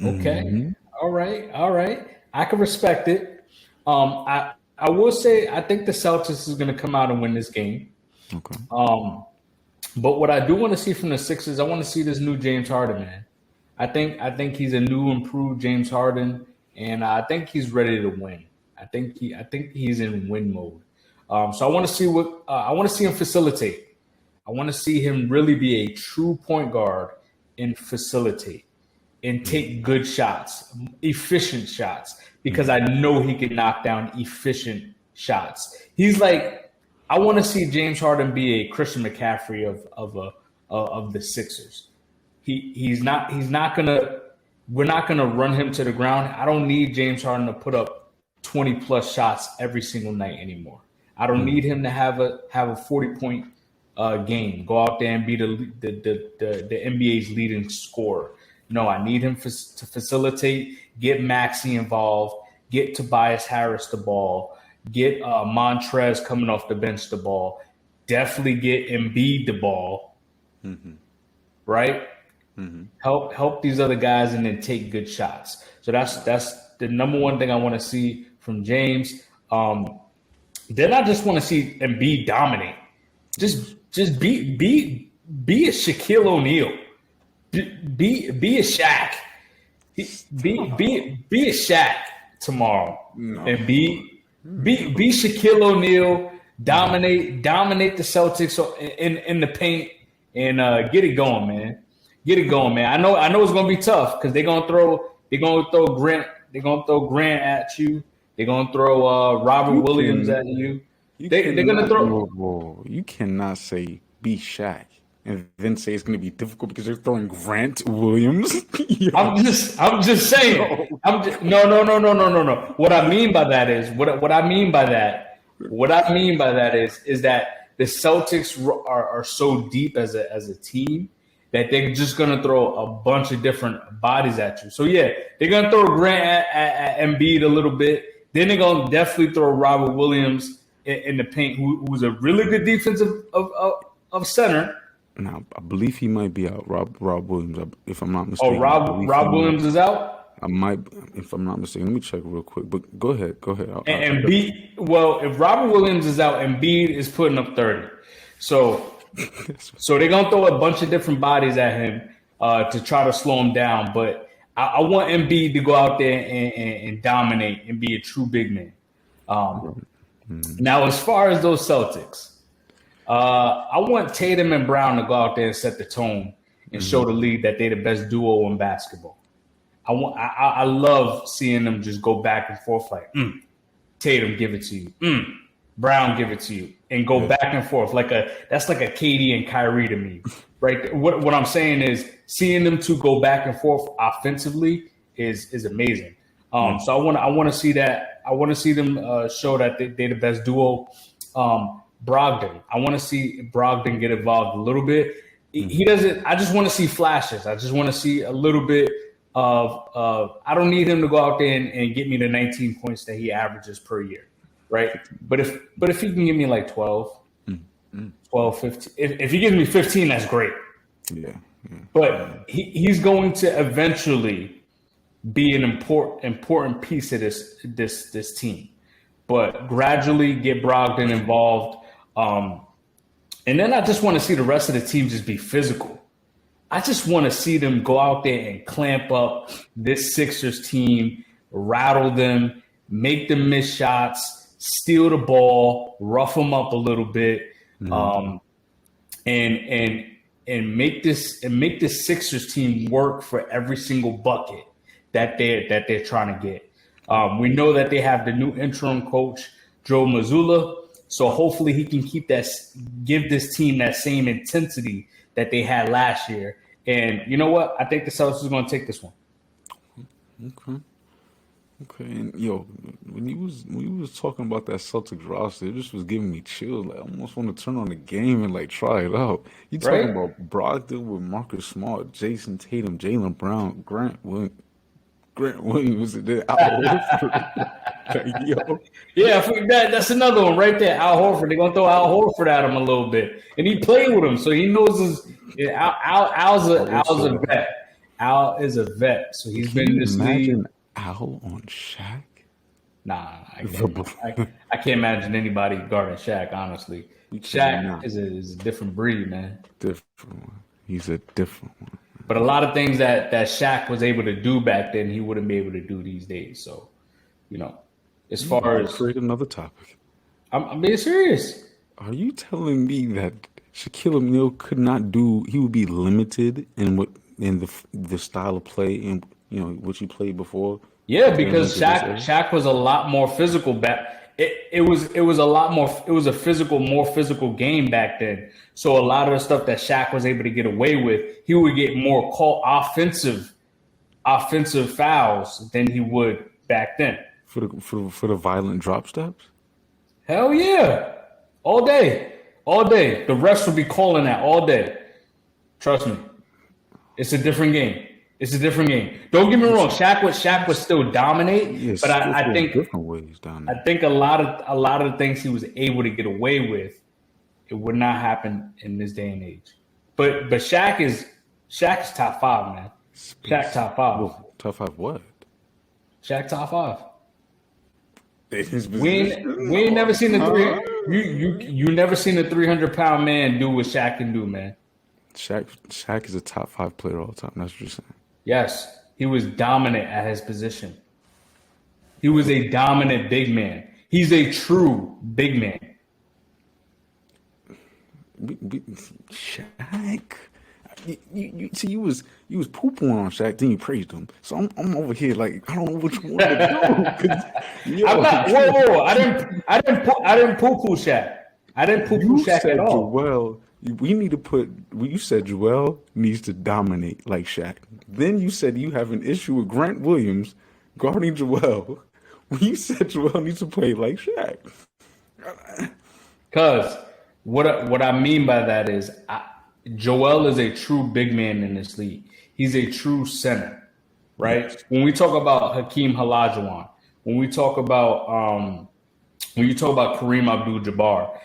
[SPEAKER 2] Okay.
[SPEAKER 3] Mm-hmm.
[SPEAKER 2] All right. I can respect it. I will say I think the Celtics is going to come out and win this game.
[SPEAKER 3] Okay.
[SPEAKER 2] But what I do want to see from the Sixers, I want to see this new James Harden, man. I think he's a new, improved James Harden, and I think he's ready to win. I think he's in win mode. So I want to see I want to see him facilitate. I want to see him really be a true point guard and facilitate and take good shots, efficient shots, because I know he can knock down efficient shots. He's like, I want to see James Harden be a Christian McCaffrey of the Sixers. We're not gonna run him to the ground. I don't need James Harden to put up 20 plus shots every single night anymore. I don't need him to have a 40-point game. Go out there and be the NBA's leading scorer. No, I need him to facilitate, get Maxey involved, get Tobias Harris the ball, get Montrez coming off the bench the ball, definitely get Embiid the ball, right? Mm-hmm. Help these other guys and then take good shots. So that's the number one thing I want to see from James. Then I just want to see Embiid dominate. Just be a Shaquille O'Neal. Be a Shaq. Be a Shaq tomorrow. No. And be Shaquille O'Neal. Dominate the Celtics in the paint and get it going, man. Get it going, man. I know it's gonna be tough because they're gonna throw Grant at you. They're gonna throw Robert Williams at you. They're gonna throw.
[SPEAKER 3] Whoa. You cannot say be Shaq and then say it's gonna be difficult because they're throwing Grant Williams.
[SPEAKER 2] I'm just saying. No. What I mean by that is is that the Celtics are so deep as a team that they're just gonna throw a bunch of different bodies at you. So yeah, they're gonna throw Grant at Embiid a little bit. Then they're gonna definitely throw Robert Williams in the paint, who's a really good defensive of center.
[SPEAKER 3] Now I believe he might be out. Rob Williams, if I'm not mistaken.
[SPEAKER 2] Oh, Rob Williams is out.
[SPEAKER 3] I might, if I'm not mistaken. Let me check real quick. But go ahead.
[SPEAKER 2] And Embiid. Well, if Robert Williams is out, Embiid is putting up 30. So they're gonna throw a bunch of different bodies at him to try to slow him down. But I want Embiid to go out there and dominate and be a true big man. Now, as far as those Celtics, I want Tatum and Brown to go out there and set the tone and show the league that they're the best duo in basketball. I love seeing them just go back and forth like, Tatum, give it to you. Brown, give it to you, and go back and forth that's like a KD and Kyrie to me, right? What I'm saying is seeing them two go back and forth offensively is amazing. So I want to see that. I want to see them show that they're the best duo. Brogdon, I want to see Brogdon get involved a little bit. He doesn't. I just want to see flashes. I just want to see a little bit of. I don't need him to go out there and get me the 19 points that he averages per year. Right, but if he can give me like 12, 15, if he gives me 15, that's great. Yeah. But he's going to eventually be an important piece of this team. But gradually get Brogdon involved, and then I just want to see the rest of the team just be physical. I just want to see them go out there and clamp up this Sixers team, rattle them, make them miss shots. Steal the ball, rough them up a little bit, and make this Sixers team work for every single bucket that they're trying to get. We know that they have the new interim coach, Joe Mazzulla, so hopefully he can give this team that same intensity that they had last year. And you know what? I think the Celtics is going to take this one.
[SPEAKER 3] Okay, and when you was talking about that Celtics roster, it just was giving me chills. Like I almost want to turn on the game and like try it out. You talking about Brogdon with Marcus Smart, Jason Tatum, Jaylen Brown, Grant Williams, and then Al Horford.
[SPEAKER 2] That's another one right there. Al Horford. They're gonna throw Al Horford at him a little bit, and he played with him, so he knows Al's a vet. Al is a vet, so he's been in this league.
[SPEAKER 3] Al on Shaq?
[SPEAKER 2] Nah, I can't imagine anybody guarding Shaq, honestly. Shaq is a different breed, man.
[SPEAKER 3] Different one. He's a different one.
[SPEAKER 2] But a lot of things that Shaq was able to do back then, he wouldn't be able to do these days. So, as far as
[SPEAKER 3] create another topic.
[SPEAKER 2] I'm being serious.
[SPEAKER 3] Are you telling me that Shaquille O'Neal could not do? He would be limited in the style of play and which he played before.
[SPEAKER 2] Yeah, because Shaq was a lot more physical back. It was a lot more. It was a more physical game back then. So a lot of the stuff that Shaq was able to get away with, he would get more called offensive fouls than he would back then.
[SPEAKER 3] For the violent drop steps.
[SPEAKER 2] Hell yeah, all day. The refs would be calling that all day. Trust me, it's a different game. Don't get me wrong. Shaq would still dominate, but I think
[SPEAKER 3] different ways dominate.
[SPEAKER 2] I think a lot of the things he was able to get away with, it would not happen in this day and age. But Shaq is top 5, man. Shaq top 5.
[SPEAKER 3] Well, top 5 what?
[SPEAKER 2] Shaq top 5. We ain't never seen the you never seen a 300-pound man do what Shaq can do, man.
[SPEAKER 3] Shaq is a top 5 player all the time. That's what you're saying.
[SPEAKER 2] Yes, he was dominant at his position. He was a dominant big man. He's a true big man.
[SPEAKER 3] Shaq, you was poo-pooing on Shaq, then you praised him. So I'm over here like I don't know which one to do.
[SPEAKER 2] I'm not. Whoa! I didn't poo-poo Shaq. I didn't poo-poo Shaq at all.
[SPEAKER 3] Well, we need to put. You said Joel needs to dominate like Shaq. Then you said you have an issue with Grant Williams guarding Joel. You said Joel needs to play like Shaq.
[SPEAKER 2] Because what I mean by that is Joel is a true big man in this league. He's a true center, right? Yes. When we talk about Hakeem Olajuwon, when you talk about Kareem Abdul-Jabbar,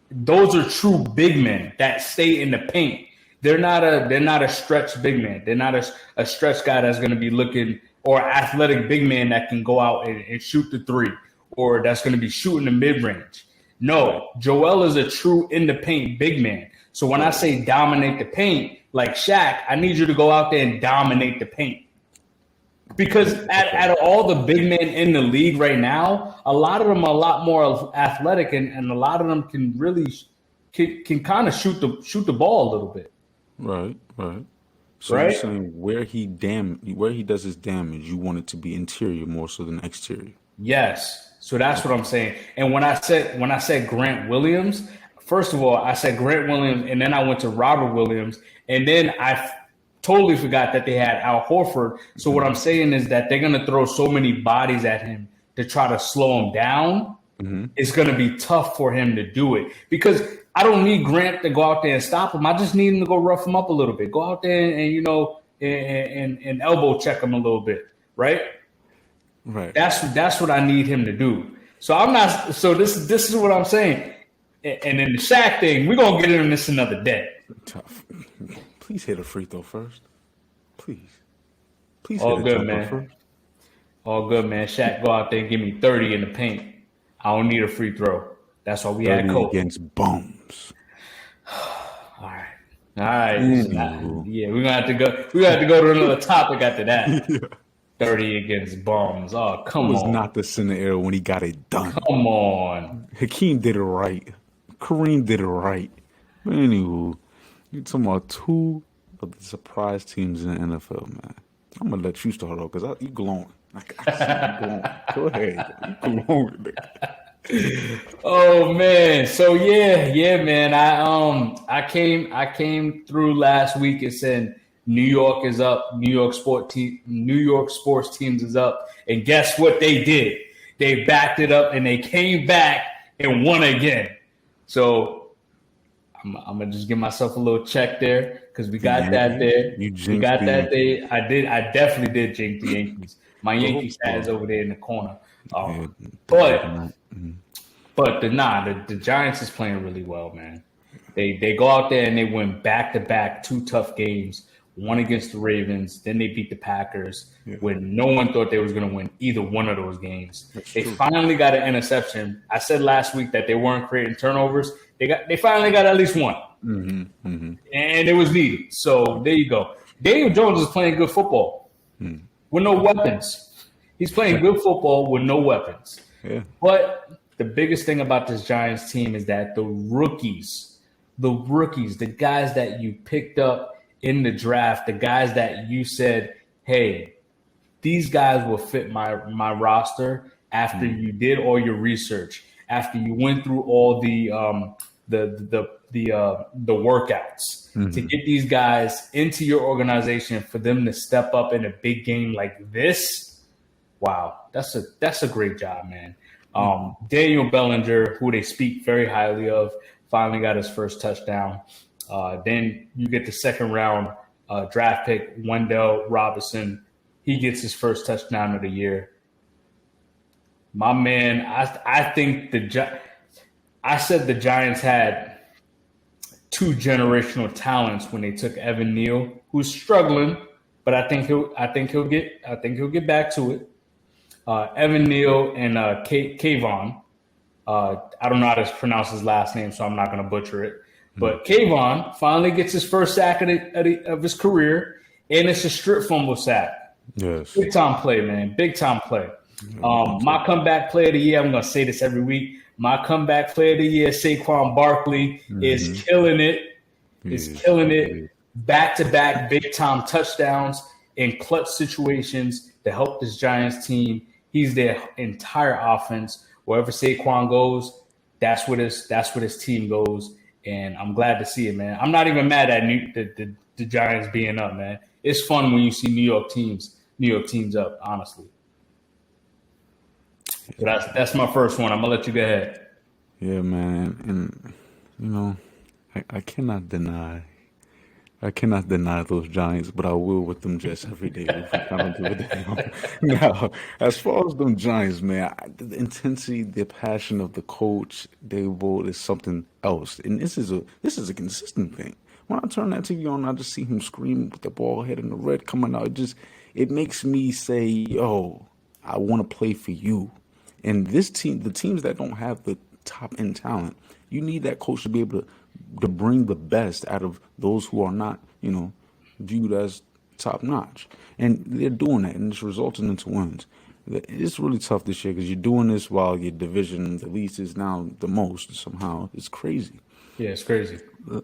[SPEAKER 2] those are true big men that stay in the paint. They're not a stretch big man. They're not a stretch guy that's going to be looking, or athletic big man that can go out and shoot the three, or that's going to be shooting the mid-range. No, Joel is a true in the paint big man. So when I say dominate the paint, like Shaq, I need you to go out there and dominate the paint. Because out of all the big men in the league right now, a lot of them are a lot more athletic, and a lot of them can really can kind of shoot the ball a little bit,
[SPEAKER 3] Right, right. So you're
[SPEAKER 2] right?
[SPEAKER 3] saying where he does his damage, you want it to be interior more so than exterior.
[SPEAKER 2] Yes. So that's what I'm saying. And when I said Grant Williams, first of all, I said Grant Williams, and then I went to Robert Williams, and then totally forgot that they had Al Horford. So what I'm saying is that they're gonna throw so many bodies at him to try to slow him down. It's gonna be tough for him to do it because I don't need Grant to go out there and stop him. I just need him to go rough him up a little bit. Go out there and and elbow check him a little bit, right?
[SPEAKER 3] Right.
[SPEAKER 2] That's what I need him to do. So I'm not. So this is what I'm saying. And then the Shaq thing, we're gonna get into this another day.
[SPEAKER 3] Tough. Please hit a free throw first. Please. Please
[SPEAKER 2] All
[SPEAKER 3] hit a
[SPEAKER 2] good,
[SPEAKER 3] jumper
[SPEAKER 2] man.
[SPEAKER 3] first.
[SPEAKER 2] All good, man. Shaq, go out there and give me 30 in the paint. I don't need a free throw. That's why we had
[SPEAKER 3] 30
[SPEAKER 2] Kobe.
[SPEAKER 3] against bums.
[SPEAKER 2] All right.
[SPEAKER 3] Anywho.
[SPEAKER 2] Yeah, we're gonna have to go. We're gonna have to go to another topic after that. 30 against bums. Oh,
[SPEAKER 3] He
[SPEAKER 2] come
[SPEAKER 3] was
[SPEAKER 2] on.
[SPEAKER 3] not the center era when he got it done.
[SPEAKER 2] Come on.
[SPEAKER 3] Hakeem did it right. Kareem did it right. But anywho, you're talking about two of the surprise teams in the NFL, man. I'm gonna let you start off because you glowing. I see you glowing. Go ahead. You glowing.
[SPEAKER 2] Oh man. So yeah, man. I came through last week and said New York is up. New York sports teams is up. And guess what they did? They backed it up and they came back and won again. So I'm gonna just give myself a little check there because we got that there. We got that there. I definitely did jinx the Yankees. My Yankees hat is over there in the corner. But the Giants is playing really well, man. They go out there and they win back-to-back 2 tough games. One against the Ravens, then they beat the Packers when no one thought they was going to win either one of those games. They finally got an interception. I said last week that they weren't creating turnovers. They finally got at least one, and it was needed. So there you go. Daniel Jones is playing good football with no weapons. He's playing good football with no weapons.
[SPEAKER 3] Yeah.
[SPEAKER 2] But the biggest thing about this Giants team is that the rookies, the guys that you picked up in the draft, the guys that you said, hey, these guys will fit my roster after you did all your research, after you went through all the workouts to get these guys into your organization for them to step up in a big game like this. Wow, that's a great job, man. Daniel Bellinger, who they speak very highly of, finally got his first touchdown. Then you get the second round draft pick, Wendell Robinson. He gets his first touchdown of the year. My man, I think I said the Giants had 2 generational talents when they took Evan Neal, who's struggling, but I think he'll get back to it. Evan Neal and Kayvon. I don't know how to pronounce his last name, so I'm not going to butcher it. But Kayvon finally gets his first sack of his career, and it's a strip fumble sack.
[SPEAKER 3] Yes.
[SPEAKER 2] Big time play, man. Big time play. My comeback player of the year, I'm going to say this every week. My comeback player of the year, Saquon Barkley, is killing it. Killing it. Back-to-back big-time touchdowns in clutch situations to help this Giants team. He's their entire offense. Wherever Saquon goes, that's where his team goes. And I'm glad to see it, man. I'm not even mad at the Giants being up, man. It's fun when you see New York teams up, honestly. So that's my first one. I'm gonna let you go ahead.
[SPEAKER 3] Yeah, man. And you know, I cannot deny those Giants, but I will with them Jets every day. If we kind of do it now, as far as them Giants, man, the intensity, the passion of the coach, Dave is something else, and this is a consistent thing. When I turn that TV on, I just see him scream with the ball head and the red coming out. It makes me say, "Yo, I want to play for you." And this team, the teams that don't have the top end talent, you need that coach to be able to bring the best out of those who are not, viewed as top notch, and they're doing that, and it's resulting into wins. It's really tough this year because you're doing this while your division, the least, is now the most somehow. It's crazy.
[SPEAKER 2] Yeah, it's crazy.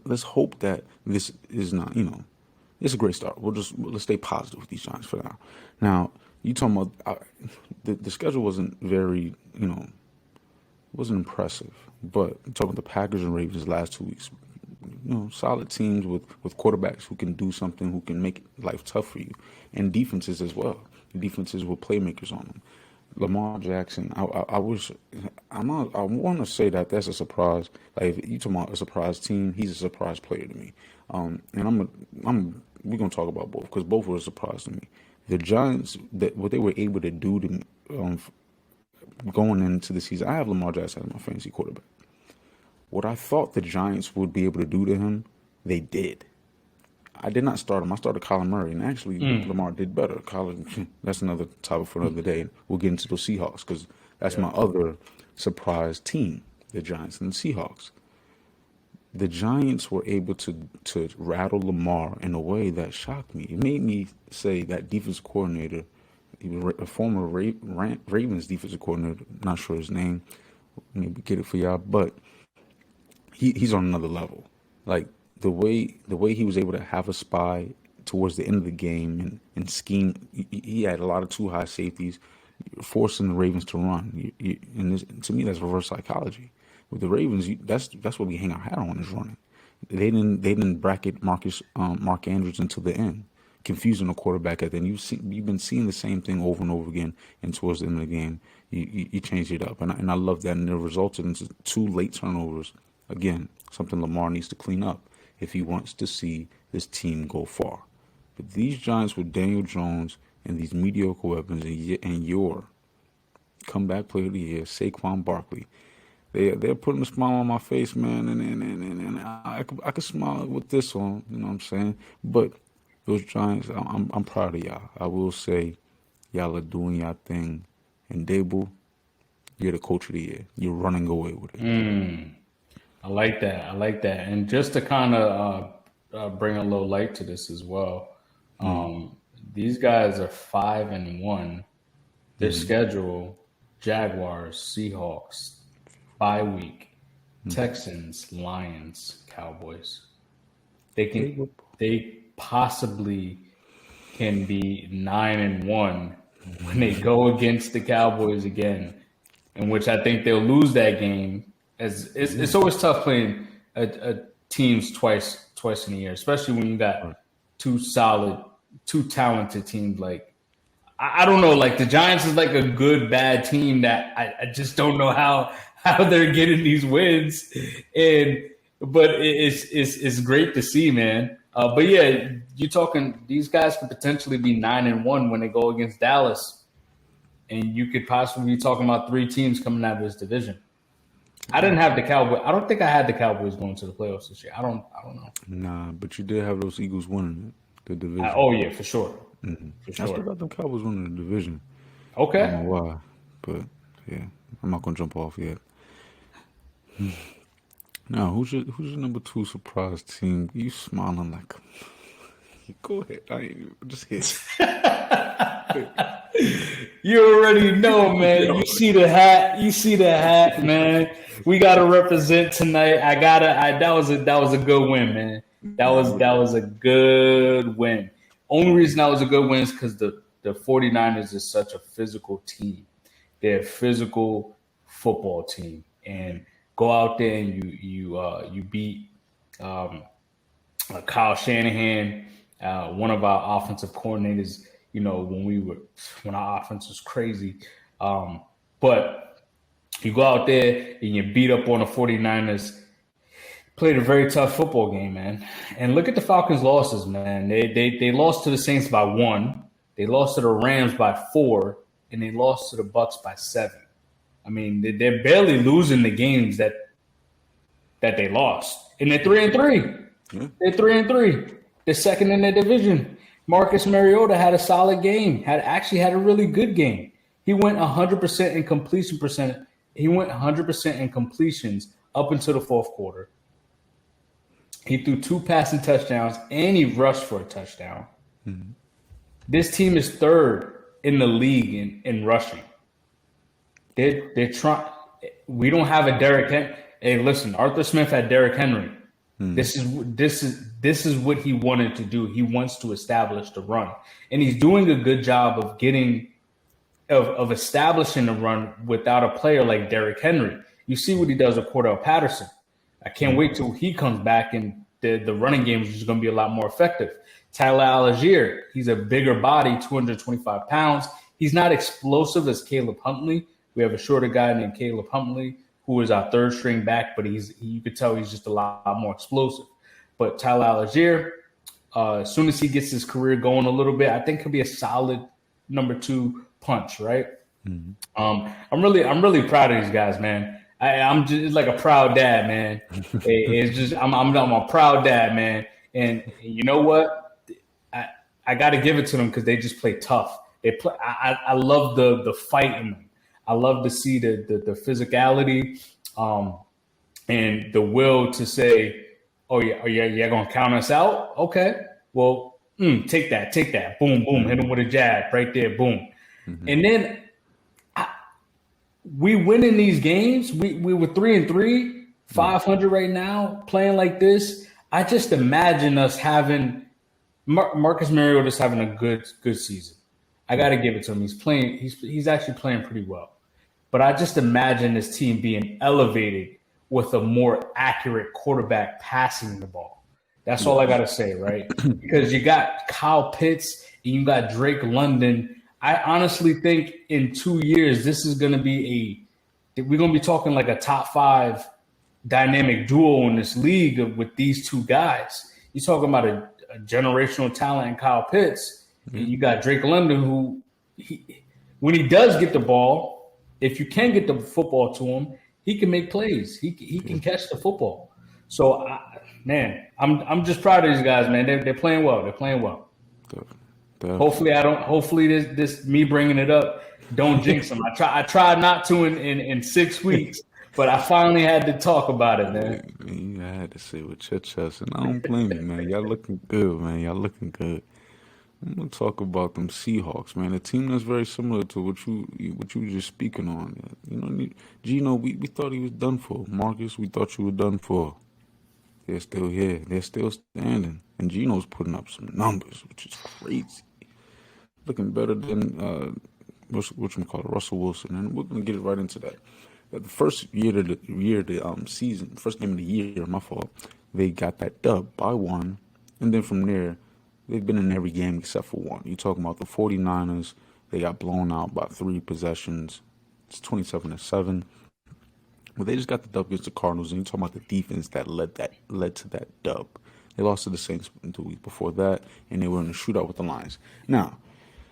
[SPEAKER 3] Let's hope that this is not, it's a great start. Let's stay positive with these Giants for now. Now, you talking about the schedule wasn't very, wasn't impressive, but talking about the Packers and Ravens last 2 weeks, solid teams with quarterbacks who can do something, who can make life tough for you, and defenses as well. Defenses with playmakers on them. Lamar Jackson, I want to say that that's a surprise. Like, if you talking about a surprise team, he's a surprise player to me. And we're gonna talk about both because both were a surprise to me. The Giants, what they were able to do to going into the season, I have Lamar Jackson as my fantasy quarterback. What I thought the Giants would be able to do to him, they did. I did not start him. I started Kyler Murray, and actually Lamar did better. Kyler, that's another topic for another day. We'll get into those Seahawks because that's my other surprise team, the Giants and the Seahawks. The Giants were able to rattle Lamar in a way that shocked me. It made me say that defensive coordinator, a former Ravens defensive coordinator, not sure his name, maybe get it for y'all, but he's on another level. Like, the way he was able to have a spy towards the end of the game and scheme, he had a lot of too high safeties, forcing the Ravens to run. To me, that's reverse psychology. With the Ravens, that's what we hang our hat on is running. They didn't bracket Mark Andrews until the end, confusing the quarterback at the end. You've been seeing the same thing over and over again, and towards the end of the game, you changed it up, and I love that. And it resulted in 2 late turnovers. Again, something Lamar needs to clean up if he wants to see this team go far. But these Giants with Daniel Jones and these mediocre weapons and your comeback player of the year, Saquon Barkley, they're putting a smile on my face, man, and I could smile with this on, you know what I'm saying? But those Giants, I'm proud of y'all. I will say, y'all are doing y'all thing, and Dable, you're the coach of the year. You're running away with it.
[SPEAKER 2] I like that. And just to kind of bring a little light to this as well, these guys are 5-1. Their schedule: Jaguars, Seahawks, bye week, Texans, Lions, Cowboys. They possibly can be 9-1 when they go against the Cowboys again, in which I think they'll lose that game. It's always tough playing a teams twice in a year, especially when you got two talented teams. Like, I don't know, like the Giants is like a good bad team that I just don't know how they're getting these wins, but it's great to see, man. But yeah, you're talking these guys could potentially be 9-1 when they go against Dallas, and you could possibly be talking about 3 teams coming out of this division. I didn't have the Cowboys. I don't think I had the Cowboys going to the playoffs this year. I don't know.
[SPEAKER 3] Nah, but you did have those Eagles winning the division.
[SPEAKER 2] Yeah, for sure. For sure.
[SPEAKER 3] I still got them Cowboys winning the division.
[SPEAKER 2] Okay.
[SPEAKER 3] I don't know why, but yeah, I'm not gonna jump off yet. Now, who's your number 2 surprise team? You smiling like? Go ahead. I ain't just hit.
[SPEAKER 2] You already know, man. You see the hat, man. We gotta represent tonight. That was a good win, man. That was a good win. Only reason that was a good win is because the 49ers is such a physical team. They're a physical football team, and go out there and you beat Kyle Shanahan, one of our offensive coordinators. When our offense was crazy. But you go out there and you beat up on the 49ers, played a very tough football game, man. And look at the Falcons' losses, man. They lost to the Saints by 1. They lost to the Rams by 4. And they lost to the Bucks by 7. I mean, they're barely losing the games that they lost. And they're 3-3. They're 3-3. They're second in their division. Marcus Mariota had a solid game. Had a really good game. He went 100% in completion percent. He went 100% in completions up until the fourth quarter. He threw 2 passing touchdowns and he rushed for a touchdown. This team is third in the league in rushing. They're trying. We don't have a Derrick Henry. Hey, listen, Arthur Smith had Derrick Henry. This is what he wanted to do. He wants to establish the run, and he's doing a good job of establishing the run without a player like Derrick Henry. You see what he does with Cordell Patterson. I can't wait till he comes back and the running game is just going to be a lot more effective. Tyler Algier, he's a bigger body, 225 pounds. He's not explosive as Caleb Huntley. We have a shorter guy named Caleb Huntley, who is our third string back, but you could tell he's just a lot more explosive. But Tyler Algier, as soon as he gets his career going a little bit, I think he'll be a solid number 2 punch, right? I'm really proud of these guys, man. I'm just like a proud dad, man. It's just I'm a proud dad, man. And you know what? I got to give it to them because they just play tough. They play. I love the fight in them. I love to see the physicality, and the will to say, "Oh yeah, you're gonna count us out? Okay, well, take that, boom, boom, hit him with a jab right there, boom." And then we win in these games. We were 3-3, 500 right now, playing like this. I just imagine us having Marcus Mariota's having a good season. I got to give it to him. He's playing. He's actually playing pretty well. But I just imagine this team being elevated with a more accurate quarterback passing the ball. That's all I got to say, right? Because you got Kyle Pitts and you got Drake London. I honestly think in 2 years, this is going to be we're going to be talking like a top 5 dynamic duo in this league with these two guys. You're talking about a generational talent in Kyle Pitts. And you got Drake London, who when he does get the ball, if you can get the football to him, he can make plays. He can catch the football. So, man, I'm just proud of these guys, man. They're playing well. They're playing well.
[SPEAKER 3] Definitely.
[SPEAKER 2] Hopefully this me bringing it up don't jinx them. I tried not to in 6 weeks, but I finally had to talk about it, man.
[SPEAKER 3] You had to say with your chest, and I don't blame you, man. Y'all looking good, man. Y'all looking good. I'm gonna talk about them Seahawks, man. A team that's very similar to what you were just speaking on. You know, Gino, we thought he was done for. Marcus, we thought you were done for. They're still here. They're still standing, and Gino's putting up some numbers, which is crazy. Looking better than Russell Wilson, and we're gonna get it right into that. The first season, first game of the year, my fault. They got that dub by 1, and then from there, they've been in every game except for 1. You're talking about the 49ers. They got blown out by 3 possessions. It's 27-7. But they just got the dub against the Cardinals, and you're talking about the defense that led to that dub. They lost to the Saints 2 weeks before that, and they were in a shootout with the Lions. Now,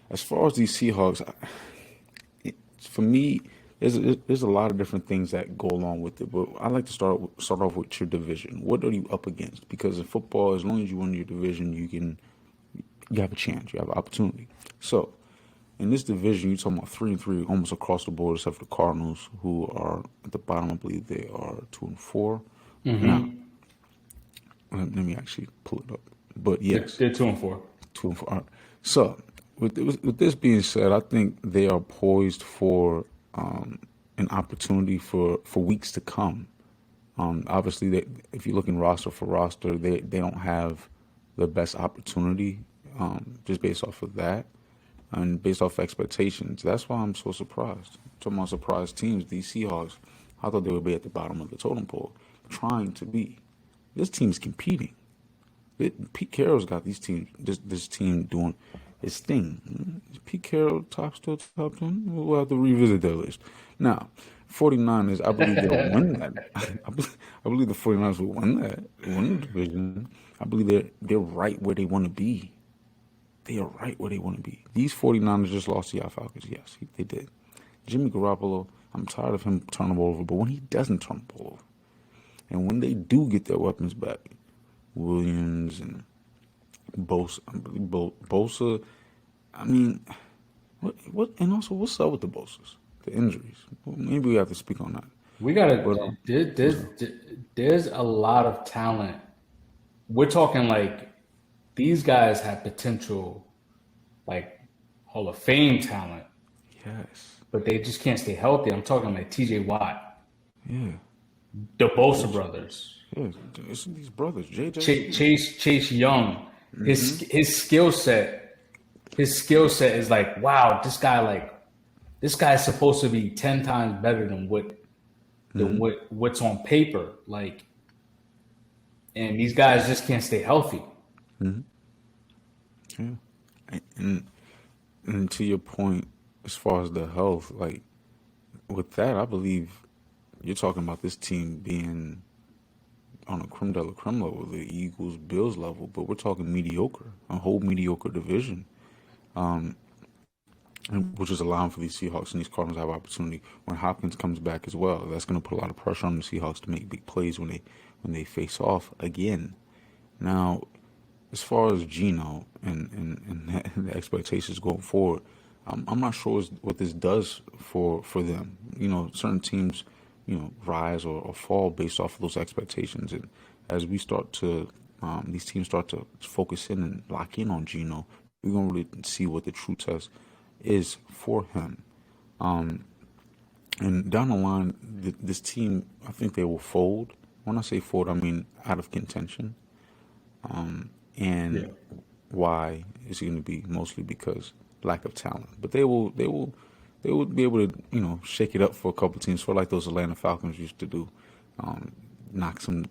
[SPEAKER 3] as far as these Seahawks, for me, there's a lot of different things that go along with it. But I like to start off with your division. What are you up against? Because in football, as long as you win your division, you have a chance. You have an opportunity. So, in this division, you're talking about 3-3 almost across the board, except for the Cardinals, who are at the bottom. I believe they are 2-4. Now, let me actually pull it up. But yes,
[SPEAKER 2] they're 2-4.
[SPEAKER 3] 2-4. All right. So, with this being said, I think they are poised for an opportunity for weeks to come. Obviously, if you're looking roster for roster, they don't have the best opportunity just based off of that and based off expectations. That's why I'm so surprised. Talking about surprised teams, these Seahawks, I thought they would be at the bottom of the totem pole, trying to be. This team's competing. Pete Carroll's got this team doing his thing. Is Pete Carroll still top 10? We'll have to revisit that list. Now, 49ers, I believe they'll win that. I believe the 49ers will win the division. I believe they're right where they want to be. They are right where they want to be. These 49ers just lost to the Falcons. Yes, they did. Jimmy Garoppolo, I'm tired of him turning the ball over, but when he doesn't turn the ball over, and when they do get their weapons back, Williams and Bosa, I mean, what? And also, what's up with the Bosas? The injuries. Well, maybe we have to speak on that.
[SPEAKER 2] We gotta. There's a lot of talent. We're talking like these guys have potential, like Hall of Fame talent,
[SPEAKER 3] Yes.
[SPEAKER 2] but they just can't stay healthy. I'm talking like T.J. Watt,
[SPEAKER 3] Yeah.
[SPEAKER 2] the Bosa brothers,
[SPEAKER 3] Yeah. It's these brothers, JJ.
[SPEAKER 2] Chase Young.
[SPEAKER 3] Mm-hmm.
[SPEAKER 2] His skill set, is like, wow, this guy is supposed to be 10 times better than what's on paper. Like, and these guys just can't stay healthy.
[SPEAKER 3] Yeah. And to your point, as far as the health, like with that, I believe you're talking about this team being on a creme de la creme level, the Eagles, Bills level, but we're talking mediocre, a whole mediocre division, which is allowing for these Seahawks and these Cardinals to have opportunity when Hopkins comes back as well. That's going to put a lot of pressure on the Seahawks to make big plays when they face off again. Now, as far as Geno and the expectations going forward, I'm not sure what this does for them. Certain teams, rise or fall based off of those expectations. And as we start to, these teams start to focus in and lock in on Geno, we're going to really see what the true test is for him. And down the line, this team, I think they will fold. When I say fold, I mean out of contention. And why is going to be mostly because lack of talent. But they will be able to shake it up for a couple of teams, for like those Atlanta Falcons used to do, knock some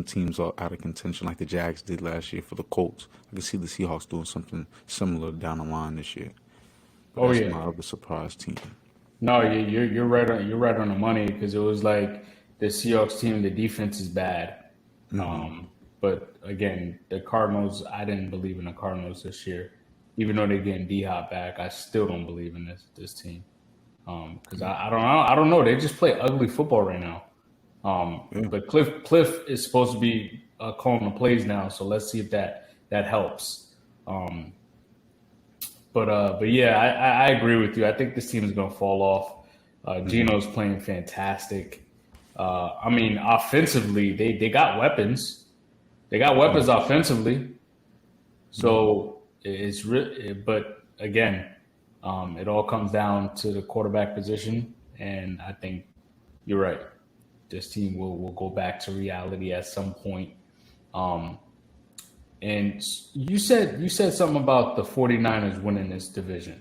[SPEAKER 3] teams out of contention like the Jags did last year for the Colts. I can see the Seahawks doing something similar down the line this year. But that's my other surprise team.
[SPEAKER 2] No, you're right on the money, because it was like the Seahawks team, the defense is bad. But again, the Cardinals, I didn't believe in the Cardinals this year. Even though they're getting D-Hop back, I still don't believe in this team. Because I don't know. They just play ugly football right now. But Cliff is supposed to be calling the plays now, so let's see if that helps. But yeah, I agree with you. I think this team is going to fall off. Geno's playing fantastic. I mean, offensively, they got weapons. They got weapons offensively. So it's but again, it all comes down to the quarterback position, and I think you're right. This team will go back to reality at some point. And you said something about the 49ers winning this division.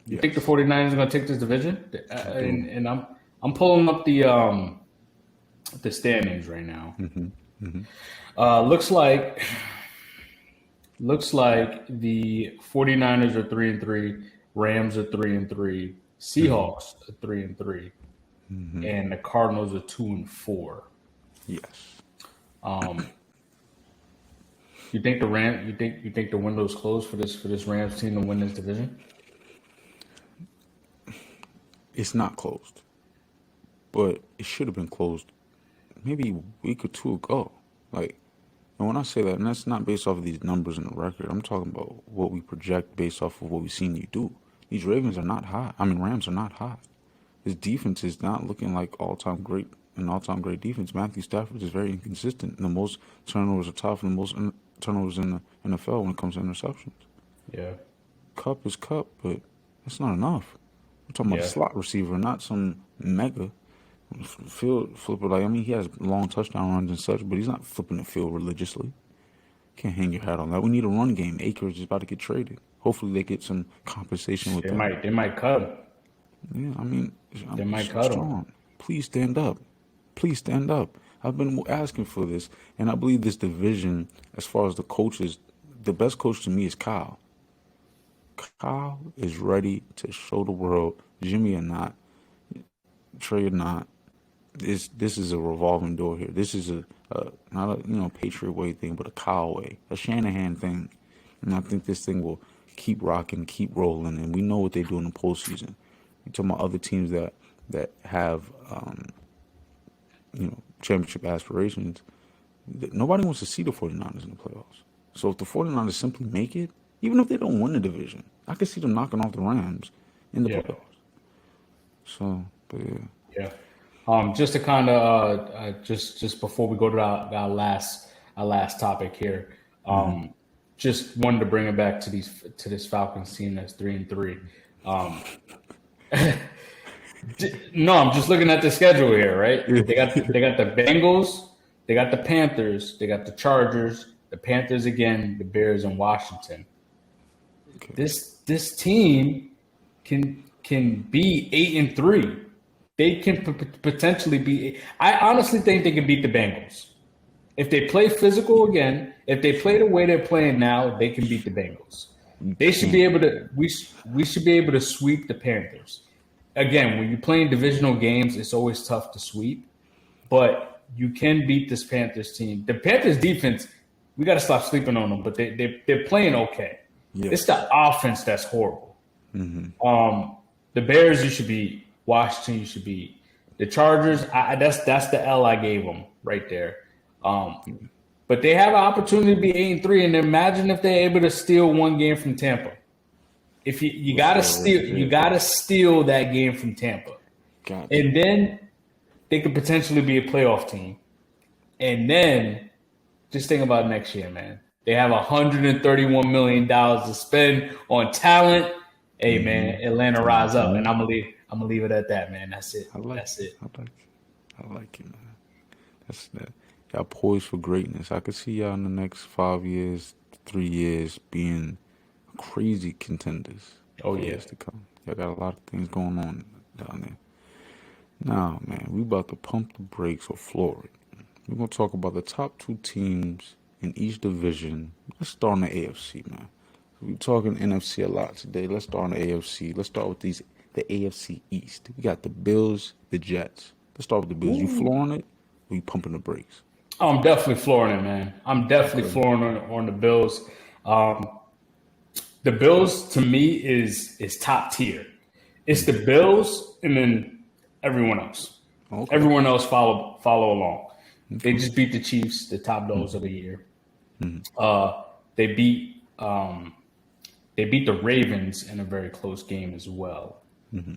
[SPEAKER 2] You think the 49ers are going to take this division? And I'm pulling up the standings right now. Looks like the 49ers are 3-3, Rams are 3-3, Seahawks are 3-3, and the Cardinals are 2-4.
[SPEAKER 3] Yes.
[SPEAKER 2] You think the window's closed for this Rams team to win this division?
[SPEAKER 3] It's not closed, but it should have been closed maybe a week or two ago. And when I say that, and that's not based off of these numbers in the record, I'm talking about what we project based off of what we've seen you do. These Rams are not hot. Rams are not hot. His defense is not looking like all-time great defense. Matthew Stafford is very inconsistent. The most turnovers are tied for the most turnovers in the NFL when it comes to interceptions.
[SPEAKER 2] Yeah.
[SPEAKER 3] Cup is Cup, but that's not enough. We're talking about a slot receiver, not some mega field flipper. He has long touchdown runs and such, but he's not flipping the field religiously. Can't hang your hat on that. We need a run game. Akers is about to get traded. Hopefully they get some compensation with that.
[SPEAKER 2] They might cut him.
[SPEAKER 3] Yeah,
[SPEAKER 2] they might cut him.
[SPEAKER 3] Please stand up. Please stand up. I've been asking for this, and I believe this division, as far as the coaches, the best coach to me is Kyle. Kyle is ready to show the world, Jimmy or not, Trey or not, this is a revolving door here. This is not a Patriot way thing, but a Kyle way, a Shanahan thing. And I think this thing will keep rocking, keep rolling, and we know what they do in the postseason. You're talking about other teams that have championship aspirations. Nobody wants to see the 49ers in the playoffs. So if the 49ers simply make it, even if they don't win the division, I could see them knocking off the Rams in the playoffs. So, but yeah.
[SPEAKER 2] Just to kind of just before we go to our last topic here, just wanted to bring it back to this Falcons team that's 3-3. No, I'm just looking at the schedule here, right? They got the Bengals, they got the Panthers, they got the Chargers, the Panthers again, the Bears, and Washington. Okay. This team can be 8-3. They can potentially be. I honestly think they can beat the Bengals if they play physical again. If they play the way they're playing now, they can beat the Bengals. They should be able to. We should be able to sweep the Panthers. Again, when you're playing divisional games, it's always tough to sweep, but you can beat this Panthers team. The Panthers defense, we got to stop sleeping on them, but they're playing okay. Yeah. It's the offense that's horrible. Mm-hmm. The Bears, you should beat. Washington, you should beat. The Chargers, that's the L I gave them right there. But they have an opportunity to be 8-3, and imagine if they're able to steal one game from Tampa. If you gotta steal that game from Tampa, and then they could potentially be a playoff team. And then just think about next year, man. They have $131 million to spend on talent. Hey, man, Atlanta rise up, and I'm gonna leave it at that, man. That's it. That's it.
[SPEAKER 3] I like it, man. That's that. Y'all poised for greatness. I could see y'all in the next 5 years, 3 years being crazy contenders.
[SPEAKER 2] Oh, yeah.
[SPEAKER 3] Years to come. Y'all got a lot of things going on down there. Now, man, we about to pump the brakes or floor it. We're gonna talk about the top 2 teams in each division. Let's start on the AFC, man. We're talking NFC a lot today. Let's start on the AFC. Let's start with the AFC East. We got the Bills, the Jets. Let's start with the Bills. Ooh. You flooring it or you pumping the brakes?
[SPEAKER 2] Oh, I'm definitely flooring it, man. I'm definitely flooring on the Bills. The Bills, to me, is top tier. It's the Bills and then everyone else. Okay. Everyone else follow along. Okay. They just beat the Chiefs, the top dogs of the year. Mm-hmm. They beat the Ravens in a very close game as well. Mm-hmm.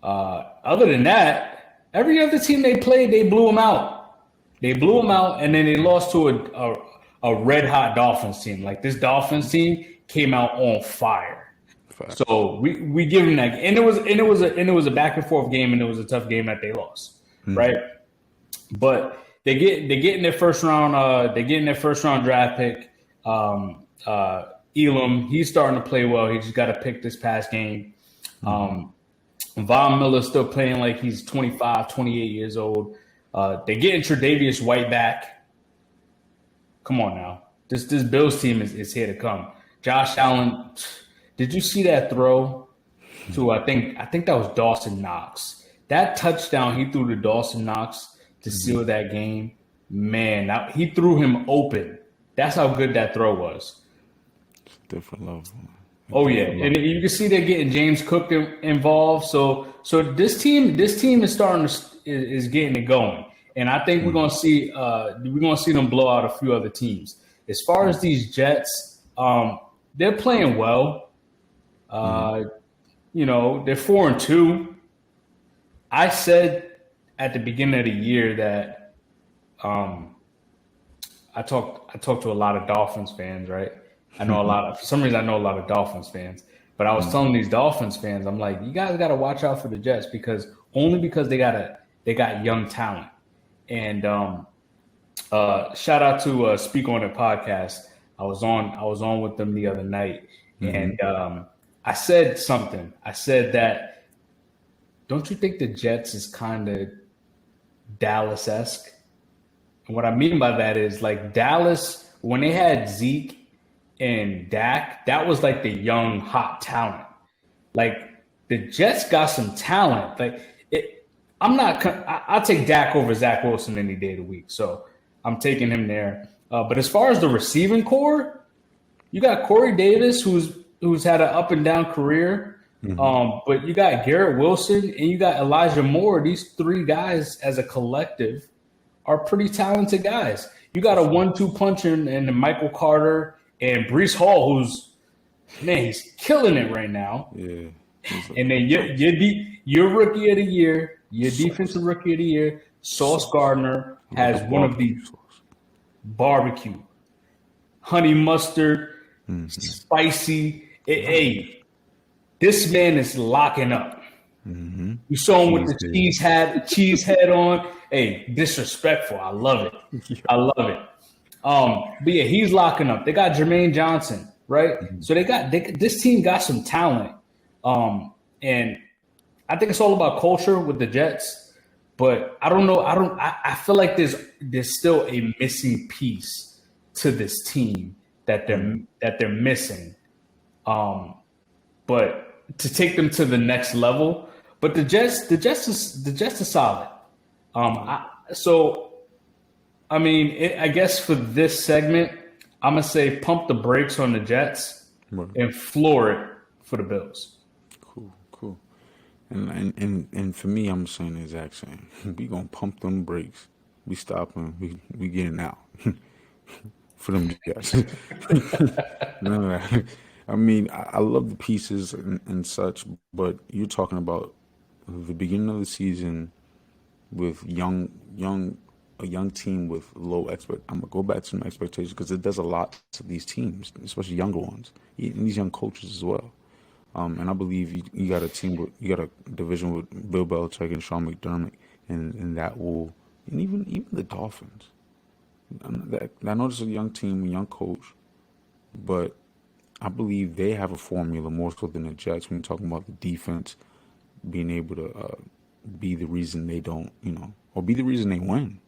[SPEAKER 2] Other than that, every other team they played, they blew them out. They blew them out, and then they lost to a red-hot Dolphins team. Like, this Dolphins team came out on fire. So we give them that, and it was a back and forth game, and it was a tough game that they lost, right? But they get in their first round. They get in their first round draft pick. Elam, he's starting to play well. He just got a pick this past game. Von Miller's still playing like he's 25, 28 years old. They getting Tre'Davious White back. Come on now. This Bills team is here to come. Josh Allen, did you see that throw to I think that was Dawson Knox? That touchdown he threw to Dawson Knox to seal that game. Man, he threw him open. That's how good that throw was.
[SPEAKER 3] It's a different level.
[SPEAKER 2] Oh yeah, and you can see they're getting James Cook involved. So this team is starting is getting it going, and I think we're gonna see them blow out a few other teams. As far as these Jets, they're playing well. They're 4-2. I said at the beginning of the year that I talked to a lot of Dolphins fans, right? For some reason I know a lot of Dolphins fans, but I was telling these Dolphins fans, I'm like, you guys got to watch out for the Jets because they got young talent. And shout out to Speak On It podcast. I was on with them the other night, and I said something. I said that, don't you think the Jets is kind of Dallas-esque? And what I mean by that is, like, Dallas, when they had Zeke and Dak, that was like the young, hot talent. Like, the Jets got some talent. Like, I'll take Dak over Zach Wilson any day of the week. So I'm taking him there. But as far as the receiving core, you got Corey Davis, who's had an up and down career. But you got Garrett Wilson and you got Elijah Moore. These 3 guys as a collective are pretty talented guys. You got a 1-2 punch in Michael Carter and Breece Hall, he's killing it right now. Yeah. And then your rookie of the year, your defensive rookie of the year, Sauce Gardner has one of these barbecue, honey mustard, spicy. Hey, this man is locking up. You saw him with the cheese head on. Hey, disrespectful. I love it. I love it. But yeah, he's locking up. They got Jermaine Johnson, right? So this team got some talent. And I think it's all about culture with the Jets. But I don't know. I feel like there's still a missing piece to this team that they're missing. But to take them to the next level. But the Jets is solid. I guess for this segment, I'm gonna say pump the brakes on the Jets and floor it for the Bills.
[SPEAKER 3] Cool. And for me, I'm saying the exact same. We gonna pump them brakes. We stopping. We getting out for them Jets. No, I mean, I love the pieces and such, but you're talking about the beginning of the season with a young team with low expect. I'm gonna go back to some expectations because it does a lot to these teams, especially younger ones, and these young coaches as well. And I believe you got a team you got a division with Bill Belichick and Sean McDermott, and that will, and even the Dolphins. I know it's a young team, a young coach, but I believe they have a formula more so than the Jets when you're talking about the defense being able to be the reason they don't, or be the reason they win.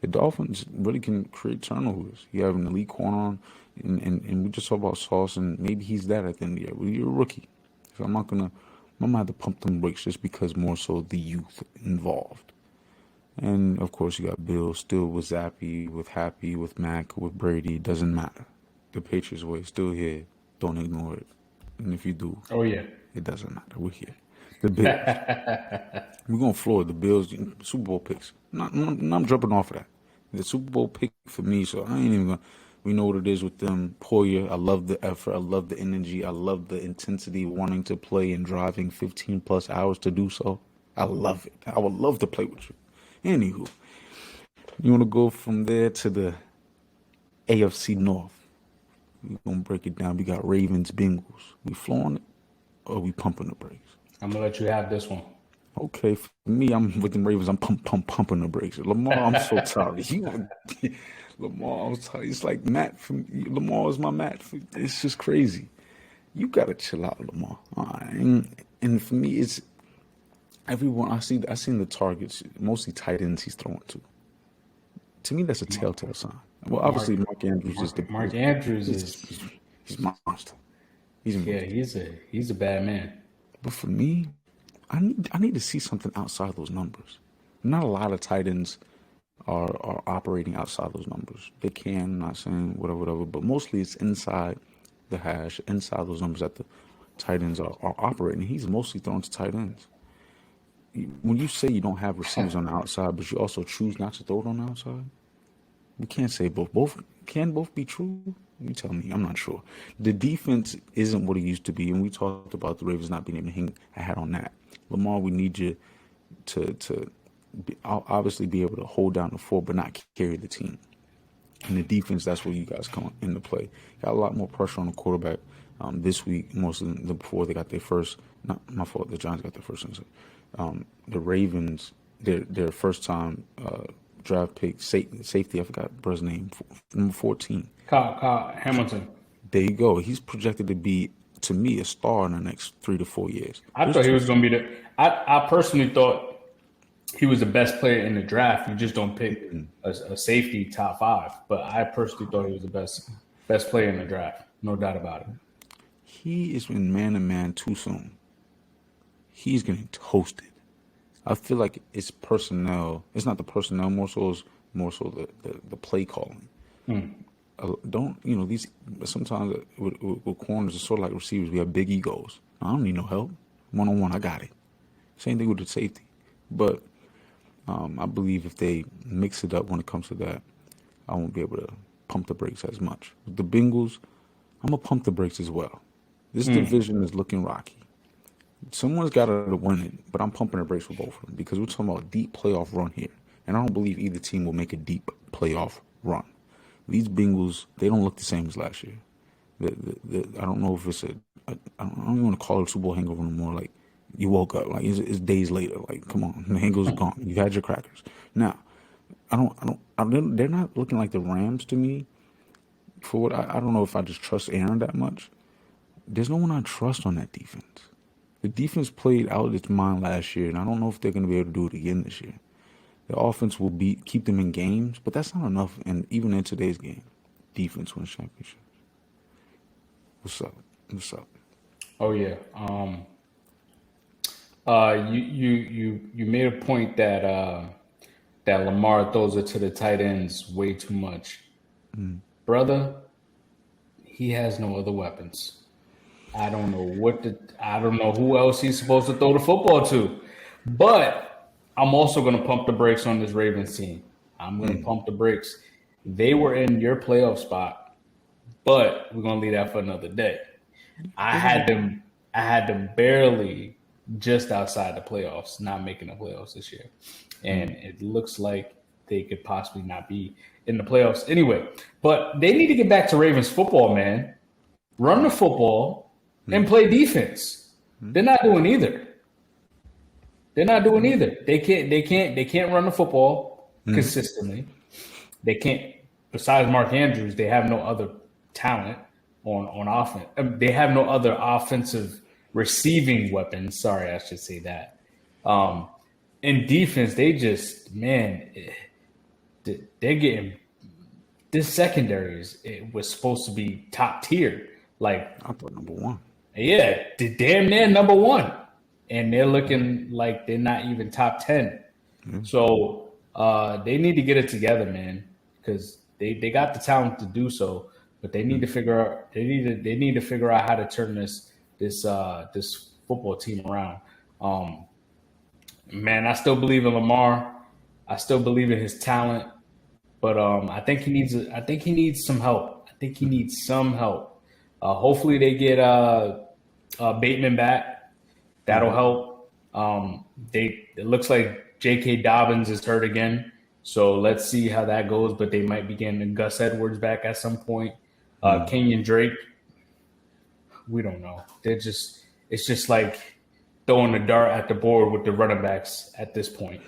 [SPEAKER 3] The Dolphins really can create turnovers. You have an elite corner on, and we just talk about Sauce, and maybe he's that at the end of the year. Well, you're a rookie. So I'm gonna have to pump them brakes just because more so the youth involved. And of course you got Bill still with Zappy, with Happy, with Mac, with Brady. It doesn't matter. The Patriots way is still here. Don't ignore it. And if you do, it doesn't matter. We're here. The Bills. We're gonna floor the Bills. Super Bowl picks. I'm jumping off of that. The Super Bowl pick for me, so I ain't even gonna. We know what it is with them. Poyer, I love the effort. I love the energy. I love the intensity, wanting to play and driving 15 plus hours to do so. I love it. I would love to play with you. Anywho, you want to go from there to the AFC North. We're going to break it down. We got Ravens, Bengals. We flooring it or we pumping the brakes?
[SPEAKER 2] I'm going to let you have this one.
[SPEAKER 3] Okay, for me, I'm with the Ravens. I'm pumping the brakes. Lamar, I'm so tired. Lamar, I was tired. It's like Matt. Lamar is my Matt. It's just crazy. You got to chill out, Lamar. And for me, it's everyone. I seen the targets, mostly tight ends he's throwing to. To me, that's a telltale sign. Well, obviously, Mark Andrews is the
[SPEAKER 2] Mark Andrews
[SPEAKER 3] he's a monster.
[SPEAKER 2] He's a bad man.
[SPEAKER 3] But for me, I need to see something outside those numbers. Not a lot of tight ends are operating outside those numbers. They can, I'm not saying whatever, but mostly it's inside the hash, inside those numbers that the tight ends are operating. He's mostly throwing to tight ends. When you say you don't have receivers on the outside, but you also choose not to throw it on the outside, we can't say both. Both can both be true. You tell me. I'm not sure. The defense isn't what it used to be, and we talked about the Ravens not being able to hang a hat on that. Lamar, we need you to obviously be able to hold down the fort, but not carry the team. And the defense, that's where you guys come into play. Got a lot more pressure on the quarterback this week, most of them before they got their first. Not my fault. The Giants got their first. The Ravens, their first time draft pick safety. I forgot the brother's name. Number 14.
[SPEAKER 2] Kyle Hamilton.
[SPEAKER 3] There you go. He's projected to be, to me, a star in the next 3 to 4 years.
[SPEAKER 2] I thought he was going to be I personally thought he was the best player in the draft. You just don't pick a safety top 5. But I personally thought he was the best player in the draft. No doubt about it.
[SPEAKER 3] He is in man-to-man too soon. He's getting toasted. I feel like it's personnel. It's not the personnel more so the play calling. These sometimes with corners are sort of like receivers. We have big egos. I don't need no help. One-on-one, I got it. Same thing with the safety. But I believe if they mix it up when it comes to that, I won't be able to pump the brakes as much. With the Bengals, I'm going to pump the brakes as well. This division is looking rocky. Someone's got to win it, but I'm pumping the brakes for both of them because we're talking about a deep playoff run here. And I don't believe either team will make a deep playoff run. These Bengals, they don't look the same as last year. I don't know if it's I don't even want to call it Super Bowl hangover anymore. Like you woke up, like it's days later. Like come on, the hangover's gone. You had your crackers. Now, they're not looking like the Rams to me. For what I don't know if I just trust Aaron that much. There's no one I trust on that defense. The defense played out its mind last year, and I don't know if they're going to be able to do it again this year. The offense will keep them in games, but that's not enough. And even in today's game, defense wins championships. What's up? What's up?
[SPEAKER 2] Oh yeah. You made a point that that Lamar throws it to the tight ends way too much. Brother, he has no other weapons. I don't know who else he's supposed to throw the football to. But I'm also going to pump the brakes on this Ravens team. I'm going to pump the brakes. They were in your playoff spot, but we're going to leave that for another day. I had them barely just outside the playoffs, not making the playoffs this year. And it looks like they could possibly not be in the playoffs anyway. But they need to get back to Ravens football, man. Run the football and play defense. They're not doing either. They can't run the football consistently. They can't. Besides Mark Andrews, they have no other talent on offense. They have no other offensive receiving weapons. Sorry, I should say that. In defense, they just they're getting this secondary it was supposed to be top tier. Like
[SPEAKER 3] I thought number one.
[SPEAKER 2] Yeah, damn near number one. And they're looking like they're not even top 10. So they need to get it together, man, because they got the talent to do so, but they need to figure out they need to figure out how to turn this football team around. Man, I still believe in Lamar. I still believe in his talent, but I think he needs some help. Hopefully they get Bateman back. That'll help. It looks like J.K. Dobbins is hurt again, so let's see how that goes. But they might be getting Gus Edwards back at some point. Kenyon Drake, we don't know. It's just like throwing the dart at the board with the running backs at this point.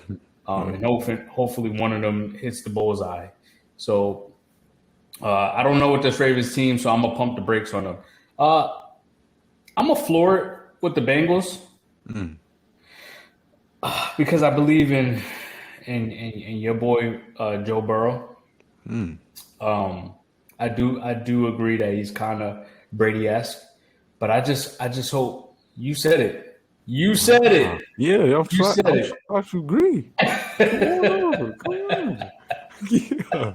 [SPEAKER 2] And hopefully one of them hits the bullseye. So I don't know with this Ravens team, so I'm gonna pump the brakes on them. I'm gonna floor it with the Bengals because I believe in your boy Joe Burrow. I do agree that he's kind of Brady-esque, but I just hope you said it. You said it.
[SPEAKER 3] Yeah, I'm
[SPEAKER 2] You said it.
[SPEAKER 3] I should agree. Come on. Yeah.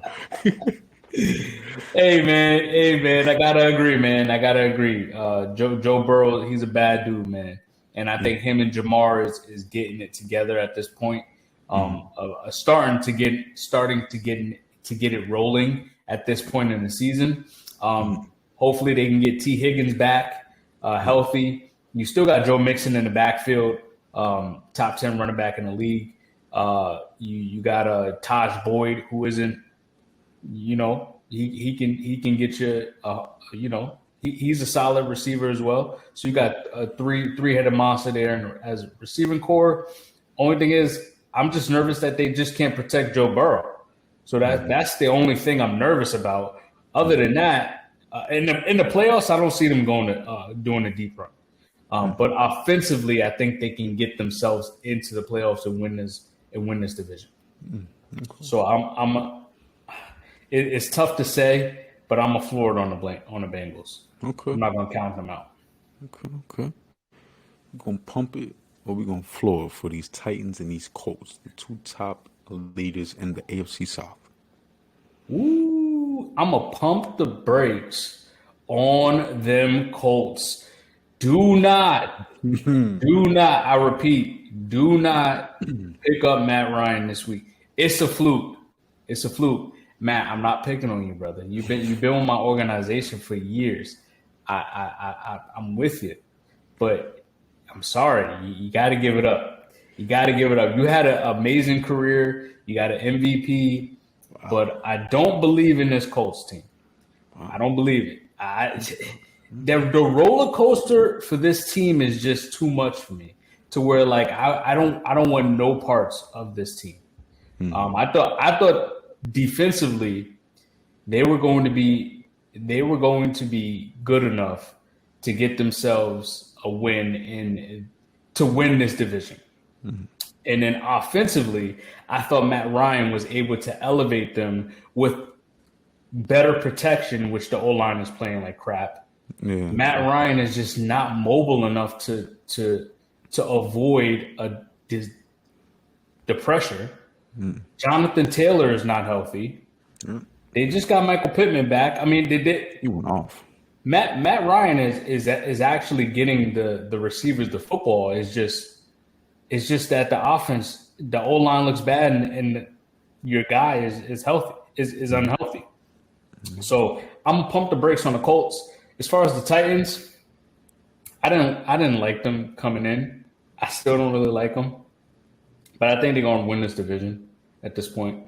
[SPEAKER 2] Hey man, I gotta agree, man. Joe Burrow, he's a bad dude, man, and I think him and Jamar is getting it together at this point. Starting to get it rolling at this point in the season. Hopefully they can get T. Higgins back healthy. You still got Joe Mixon in the backfield, top 10 running back in the league. You got Taj Boyd, who isn't. He can get you. He's a solid receiver as well. So you got a three-headed monster there as receiving core. Only thing is, I'm just nervous that they just can't protect Joe Burrow. So that's the only thing I'm nervous about. Other than that, in the playoffs, I don't see them doing a deep run. But offensively, I think they can get themselves into the playoffs and win this division. So it's tough to say, but I'm a floor on the Bengals.
[SPEAKER 3] Okay.
[SPEAKER 2] I'm not going to count them out.
[SPEAKER 3] Okay. We're going to pump it or we're going to floor for these Titans and these Colts, the two top leaders in the AFC South.
[SPEAKER 2] Ooh, I'm going to pump the brakes on them Colts. Do not, I repeat, do not pick up Matt Ryan this week. It's a fluke. Matt, I'm not picking on you, brother. You've been with my organization for years. I'm with you, but I'm sorry. You got to give it up. You had an amazing career. You got an MVP, but I don't believe in this Colts team. I don't believe it. The roller coaster for this team is just too much for me. To where like I don't want no parts of this team. I thought defensively they were going to be good enough to get themselves a win in to win this division. And then offensively, I thought Matt Ryan was able to elevate them with better protection, which the O-line is playing like crap.
[SPEAKER 3] Yeah.
[SPEAKER 2] Matt Ryan is just not mobile enough to avoid the pressure. Jonathan Taylor is not healthy. They just got Michael Pittman back. I mean, they did.
[SPEAKER 3] He went off.
[SPEAKER 2] Matt Ryan is actually getting the receivers the football. It's just that the offense, the O line looks bad, and your guy is healthy is unhealthy. So I'm gonna pump the brakes on the Colts. As far as the Titans, I didn't like them coming in. I still don't really like them, but I think they're gonna win this division at this point.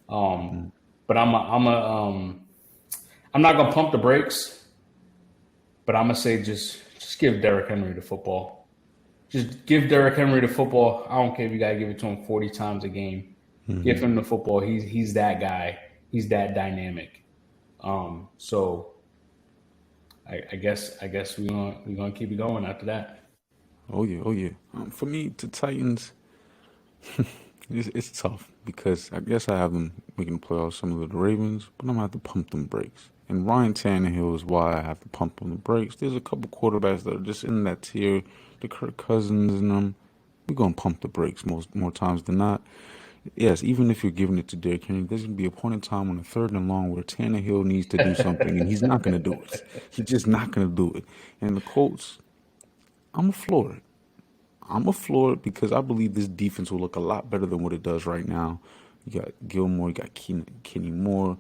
[SPEAKER 2] But I'm not gonna pump the brakes, but I'm gonna say just give Derrick Henry the football. Just give Derrick Henry the football. I don't care if you gotta give it to him 40 times a game. Give him the football. He's that guy. He's that dynamic. So I guess we're gonna keep it going after that.
[SPEAKER 3] Oh yeah. For me, the Titans, it's tough because I guess I have them making the playoffs similar to the Ravens, but I'm gonna have to pump them brakes. And Ryan Tannehill is why I have to pump them the brakes. There's a couple quarterbacks that are just in that tier, the Kirk Cousins and them. We're gonna pump the brakes more times than not. Yes, even if you're giving it to Derrick Henry, there's going to be a point in time on the 3rd and long where Tannehill needs to do something, and he's not going to do it. He's just not going to do it. And the Colts, I'm going to floor it. I'm going to floor it because I believe this defense will look a lot better than what it does right now. You got Gilmore, you got Kenny Moore.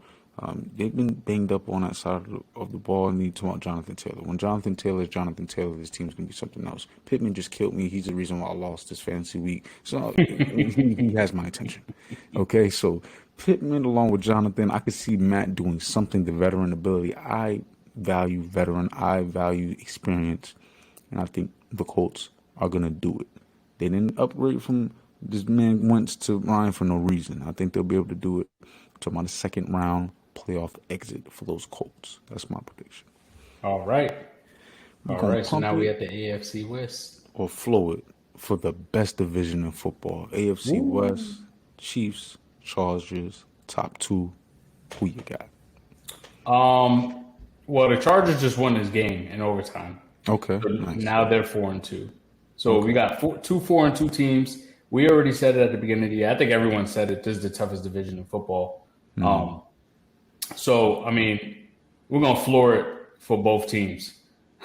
[SPEAKER 3] They've been banged up on that side of the ball, and need to want Jonathan Taylor. When Jonathan Taylor is Jonathan Taylor, this team's going to be something else. Pittman just killed me. He's the reason why I lost this fantasy week. So he has my attention. Okay, so Pittman along with Jonathan, I could see Matt doing something, the veteran ability. I value veteran. I value experience. And I think the Colts are going to do it. They didn't upgrade from this man Wentz to Ryan for no reason. I think they'll be able to do it. Talking about the 2nd round playoff exit for those Colts. That's my prediction.
[SPEAKER 2] All right. So now we at the AFC West.
[SPEAKER 3] Or flow it for the best division in football. AFC West, Chiefs, Chargers, top 2. Who you got?
[SPEAKER 2] Well, the Chargers just won this game in overtime.
[SPEAKER 3] Okay.
[SPEAKER 2] So
[SPEAKER 3] nice.
[SPEAKER 2] Now they're 4-2. So we got two 4-2 teams. We already said it at the beginning of the year. I think everyone said it. This is the toughest division in football. So, I mean, we're going to floor it for both teams.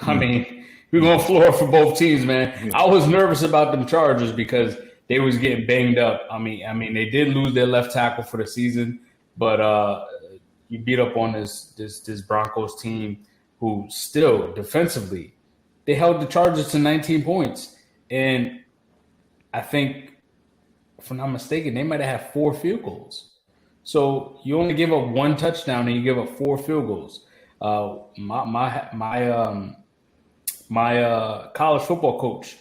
[SPEAKER 2] I mean, we're going to floor it for both teams, man. I was nervous about them Chargers because they was getting banged up. I mean, they did lose their left tackle for the season, but you beat up on this Broncos team who still defensively, they held the Chargers to 19 points. And I think, if I'm not mistaken, they might have had 4 field goals. So you only give up 1 touchdown and you give up 4 field goals. My college football coach,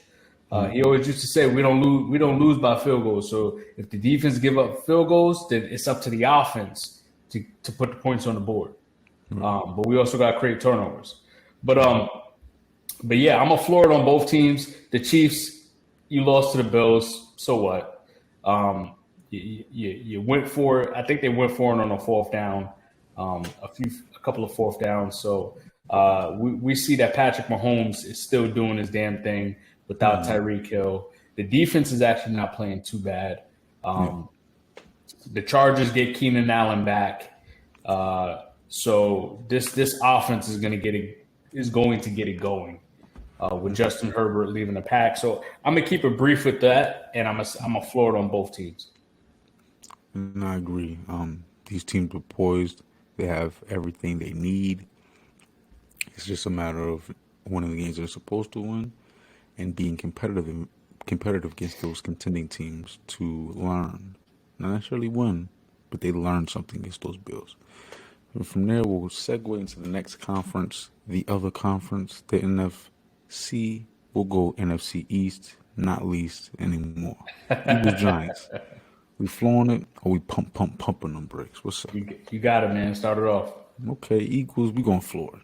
[SPEAKER 2] he always used to say we don't lose by field goals. So if the defense give up field goals, then it's up to the offense to put the points on the board. But we also got to create turnovers. But yeah, I'm gonna floor it on both teams. The Chiefs, you lost to the Bills. So what? You went for it. I think they went for it on a 4th down, a couple of 4th downs. So we see that Patrick Mahomes is still doing his damn thing without Tyreek Hill. The defense is actually not playing too bad. The Chargers get Keenan Allen back, so this offense is going to get it going with Justin Herbert leaving the pack. So I'm gonna keep it brief with that, and I'm gonna floor it on both teams.
[SPEAKER 3] And I agree. These teams are poised. They have everything they need. It's just a matter of winning the games they're supposed to win and being competitive against those contending teams to learn. Not necessarily win, but they learn something against those Bills. And from there, we'll segue into the next conference, the other conference, the NFC. We'll go NFC East, not least anymore. Eagles, Giants. We flowing it, or we pumping them bricks? What's up?
[SPEAKER 2] You got it, man. Start it off.
[SPEAKER 3] Okay, Eagles, we gonna floor it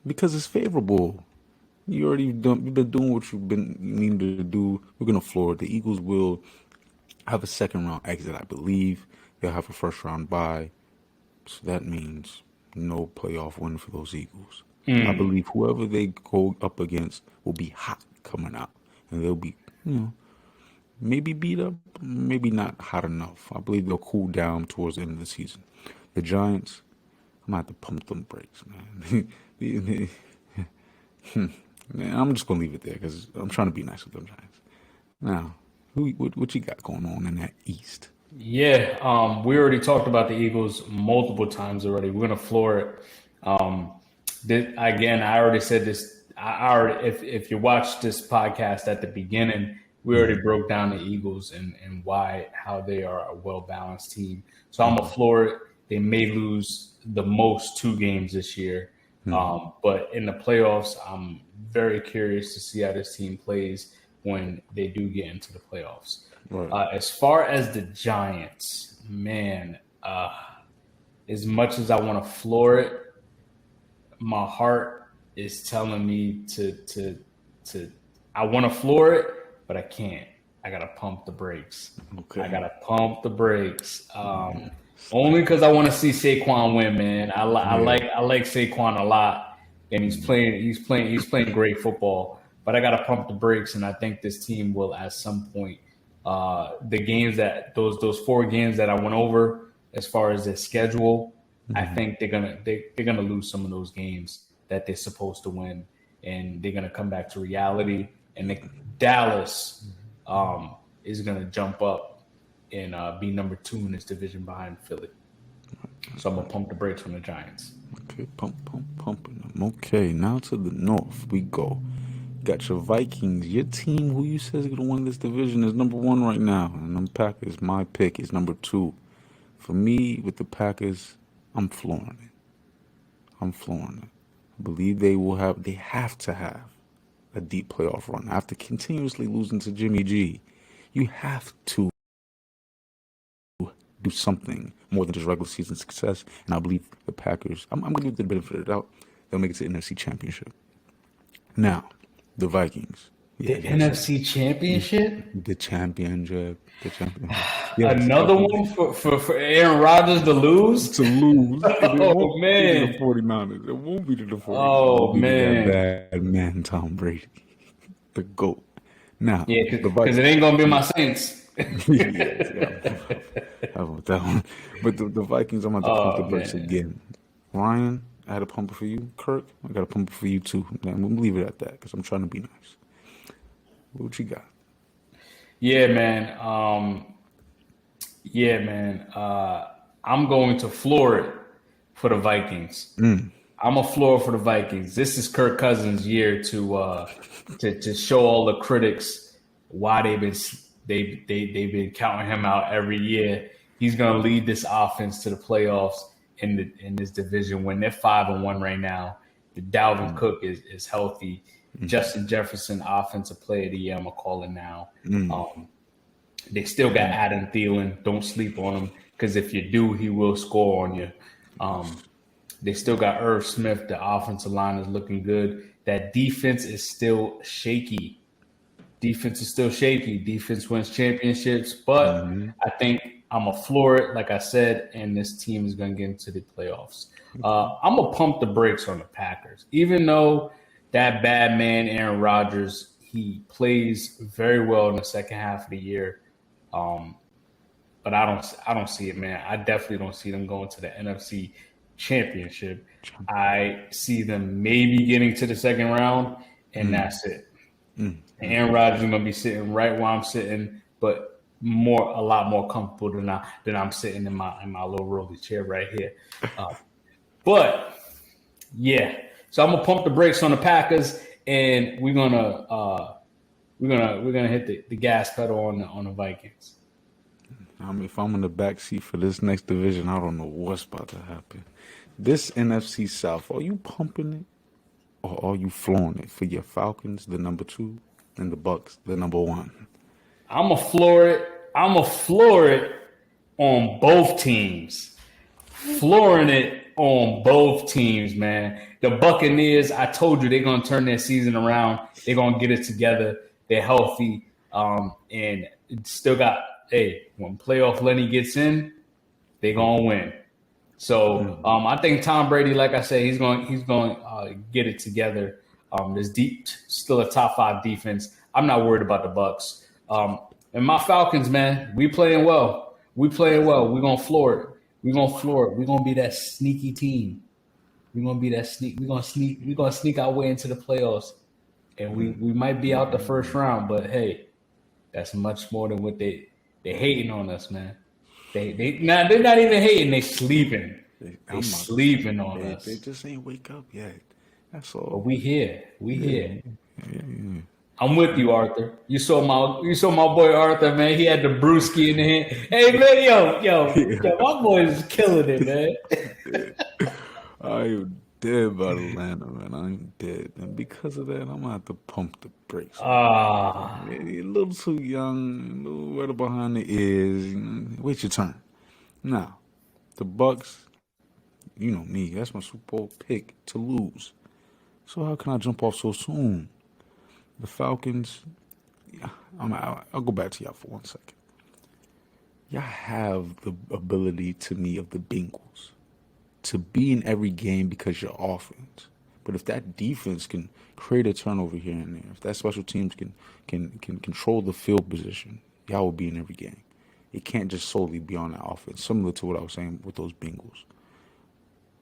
[SPEAKER 3] because it's favorable. You've been doing what you've been needing to do. We're gonna floor it. The Eagles will have a second round exit, I believe. They'll have a first round bye. So that means no playoff win for those Eagles. I believe whoever they go up against will be hot coming out. And they'll be, maybe beat up, maybe not hot enough. I believe they'll cool down towards the end of the season. The Giants, I'm going to have to pump them brakes, man. Man, I'm just going to leave it there because I'm trying to be nice with them Giants. Now, what you got going on in that East?
[SPEAKER 2] Yeah, we already talked about the Eagles multiple times already. We're gonna floor it. Again, I already said this. If you watched this podcast at the beginning, we already broke down the Eagles and how they are a well balanced team. So I'm gonna floor it. They may lose the most 2 games this year, but in the playoffs, I'm very curious to see how this team plays when they do get into the playoffs. Right. As far as the Giants, man, as much as I want to floor it, my heart is telling me to I want to floor it, but I can't. I gotta pump the brakes. Okay. I gotta pump the brakes. Only because I want to see Saquon win, man. I like Saquon a lot, and he's playing great football. But I gotta pump the brakes, and I think this team will at some point. The games that those 4 games that I went over as far as their schedule, I think they're gonna lose some of those games that they're supposed to win, and they're gonna come back to reality. And Dallas is gonna jump up and be number 2 in this division behind Philly. So I'm gonna pump the brakes on the Giants.
[SPEAKER 3] Okay, pumping them. Okay, now to the north we go. Got your Vikings. Your team, who you said is going to win this division, is number 1 right now. And them Packers, my pick, is number 2. For me, with the Packers, I'm flooring it. I believe they have to have a deep playoff run. After continuously losing to Jimmy G, you have to do something more than just regular season success. And I believe the Packers, I'm going to give them the benefit of the doubt, they'll make it to the NFC Championship. Now, the Vikings.
[SPEAKER 2] The NFC Championship?
[SPEAKER 3] The championship.
[SPEAKER 2] Yes, another one for Aaron Rodgers to lose?
[SPEAKER 3] To lose.
[SPEAKER 2] Oh, man.
[SPEAKER 3] The 49ers. It won't be to the 49ers.
[SPEAKER 2] Oh, man.
[SPEAKER 3] That bad man, Tom Brady. The GOAT. Now,
[SPEAKER 2] yeah, because it ain't going to be my Saints.
[SPEAKER 3] How about that one? But the Vikings, I'm going to pump the brakes again. Ryan, I had a pumper for you. Kirk, I got a pumper for you too. I'm going to leave it at that because I'm trying to be nice. What you got?
[SPEAKER 2] Yeah, man. I'm going to floor it for the Vikings. I'm a floor for the Vikings. This is Kirk Cousins' year to show all the critics why they've been counting him out every year. He's going to lead this offense to the playoffs in this division when they're 5-1 right now. The Dalvin Cook is healthy. Justin Jefferson, offensive player of the year, I'm going to call it now. They still got Adam Thielen. Don't sleep on him because if you do, he will score on you. They still got Irv Smith. The offensive line is looking good. That defense is still shaky. Defense wins championships, but I think I'm going to floor it, like I said, and this team is going to get into the playoffs. I'm going to pump the brakes on the Packers. Even though that bad man, Aaron Rodgers, he plays very well in the second half of the year. But I don't see it, man. I definitely don't see them going to the NFC Championship. I see them maybe getting to the second round, and that's it. Aaron Rodgers is going to be sitting right where I'm sitting, but a lot more comfortable than I'm sitting in my little rolly chair right here. But yeah, so I'm gonna pump the brakes on the Packers, and we're gonna hit the gas pedal on the Vikings.
[SPEAKER 3] I mean, if I'm in the back seat for this next division, I don't know what's about to happen. This NFC South, are you pumping it or are you flooring it for your Falcons, the number 2, and the Bucks, the number 1?
[SPEAKER 2] I'm going to floor it. I'm going to floor it on both teams. Flooring it on both teams, man. The Buccaneers, I told you they're going to turn their season around. They're going to get it together. They're healthy. And still got, when playoff Lenny gets in, they're going to win. So I think Tom Brady, like I said, he's going to get it together. There's still a top 5 defense. I'm not worried about the Bucks. And my Falcons, man, we playing well. We're going to floor it. We're going to be that sneaky team. We're going to be that sneak. We're going to sneak our way into the playoffs. And we might be out the first round, but hey, that's much more than what they're hating on us, man. They're not even hating, they sleeping. They sleeping on us.
[SPEAKER 3] They just ain't wake up yet. That's all.
[SPEAKER 2] But we here.
[SPEAKER 3] Yeah.
[SPEAKER 2] I'm with you, Arthur. You saw my boy Arthur, man. He had the brewski in the hand. Hey, man, yo, my boy is killing it, man.
[SPEAKER 3] I am dead about Atlanta, man. I'm dead. And because of that, I'm going to have to pump the brakes. You're a little too young, a little right behind the ears. Wait your turn. Now, the Bucks, you know me. That's my Super Bowl pick to lose. So how can I jump off so soon? The Falcons, I'll go back to y'all for 1 second. Y'all have the ability to me of the Bengals to be in every game because your offense. But if that defense can create a turnover here and there, if that special teams can control the field position, y'all will be in every game. It can't just solely be on that offense, similar to what I was saying with those Bengals.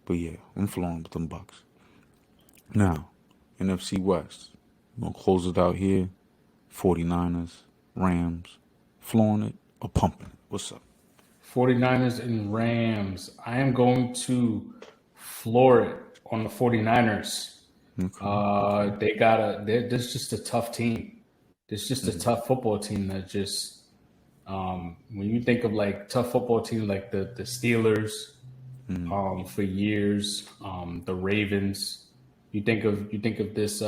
[SPEAKER 3] But yeah, I'm flowing with them Bucks. Now, NFC West. We're going to close it out here. 49ers, Rams, flooring it or pumping it? What's up?
[SPEAKER 2] 49ers and Rams. I am going to floor it on the 49ers. Okay. This just a tough team. It's just a tough football team that just, when you think of like tough football teams like the Steelers for years, the Ravens, you think of this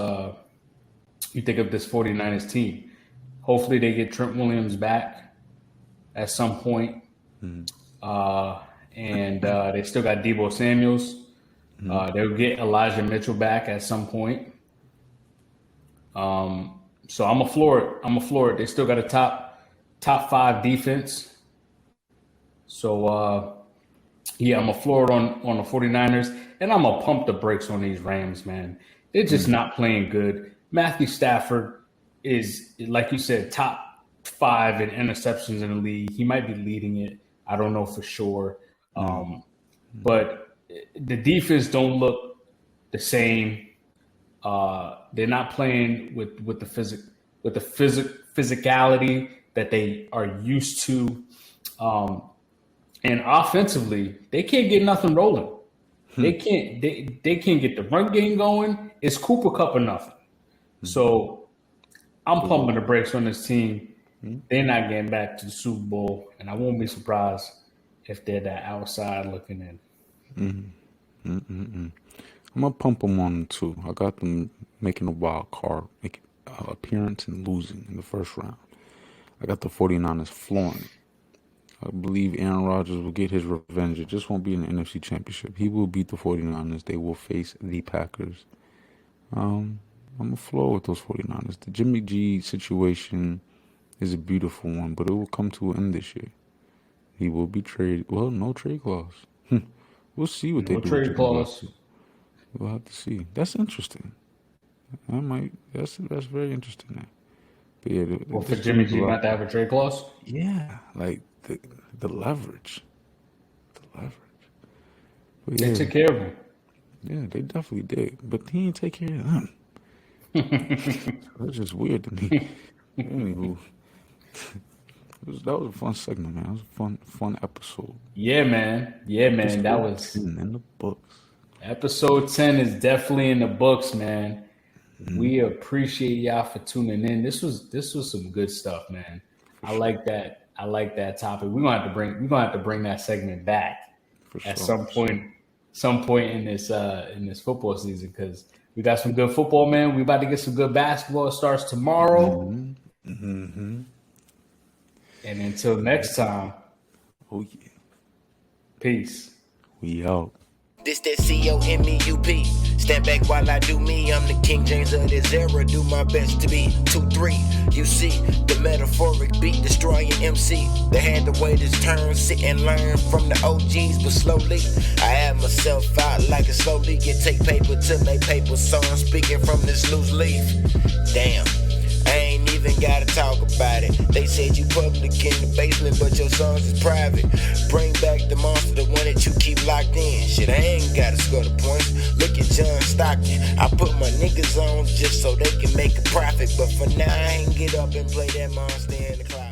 [SPEAKER 2] 49ers team. Hopefully they get Trent Williams back at some point. And they still got Deebo Samuels. They'll get Elijah Mitchell back at some point. So I'm a floor it. They still got a top 5 defense. So I'm a floor it on the 49ers. And I'm going to pump the brakes on these Rams, man. They're just not playing good. Matthew Stafford is, like you said, top 5 in interceptions in the league. He might be leading it. I don't know for sure. But the defense don't look the same. They're not playing with the physicality that they are used to. And offensively, they can't get nothing rolling. They can't get the run game going. It's Cooper Kupp or nothing. So I'm pumping the brakes on this team. They're not getting back to the Super Bowl, and I won't be surprised if they're that outside looking in.
[SPEAKER 3] I'm going to pump them on them too. I got them making a wild card appearance and losing in the first round. I got the 49ers flooring. I believe Aaron Rodgers will get his revenge. It just won't be in the NFC Championship. He will beat the 49ers. They will face the Packers. I'm going to flow with those 49ers. The Jimmy G situation is a beautiful one, but it will come to an end this year. He will be traded. Well, no trade clause. We'll see what they do. No
[SPEAKER 2] trade clause.
[SPEAKER 3] We'll have to see. That's interesting. That's very interesting. There. But yeah,
[SPEAKER 2] for Jimmy G not to have a trade clause?
[SPEAKER 3] Yeah, like the leverage. But
[SPEAKER 2] they took care of him.
[SPEAKER 3] Yeah, they definitely did. But he didn't take care of them. That's just weird to me. Anywho, that was a fun segment, man. It was a fun episode.
[SPEAKER 2] Yeah, man. That was
[SPEAKER 3] in the books.
[SPEAKER 2] Episode 10 is definitely in the books, man. We appreciate y'all for tuning in. This was some good stuff, man. I like that topic. We're gonna have to bring that segment back at some point some point in this football season because we got some good football, man. We about to get some good basketball. It starts tomorrow. And until next time,
[SPEAKER 3] Oh yeah,
[SPEAKER 2] peace.
[SPEAKER 3] we out.
[SPEAKER 1] This that COMEUP. Stand back while I do me. I'm the King James of this era. Do my best to be 2-3. You see the metaphoric beat destroying MC. They had the way this turn, sit and learn from the OGs, but slowly I have myself out like a slowly get take paper to make paper song. Speaking from this loose leaf. Damn. I ain't even gotta talk about it. They said you public in the basement, but your songs is private. Bring back the monster, the one that you keep locked in. Shit, I ain't gotta score the points. Look at John Stockton. I put my niggas on just so they can make a profit. But for now, I ain't get up and play that monster in the closet.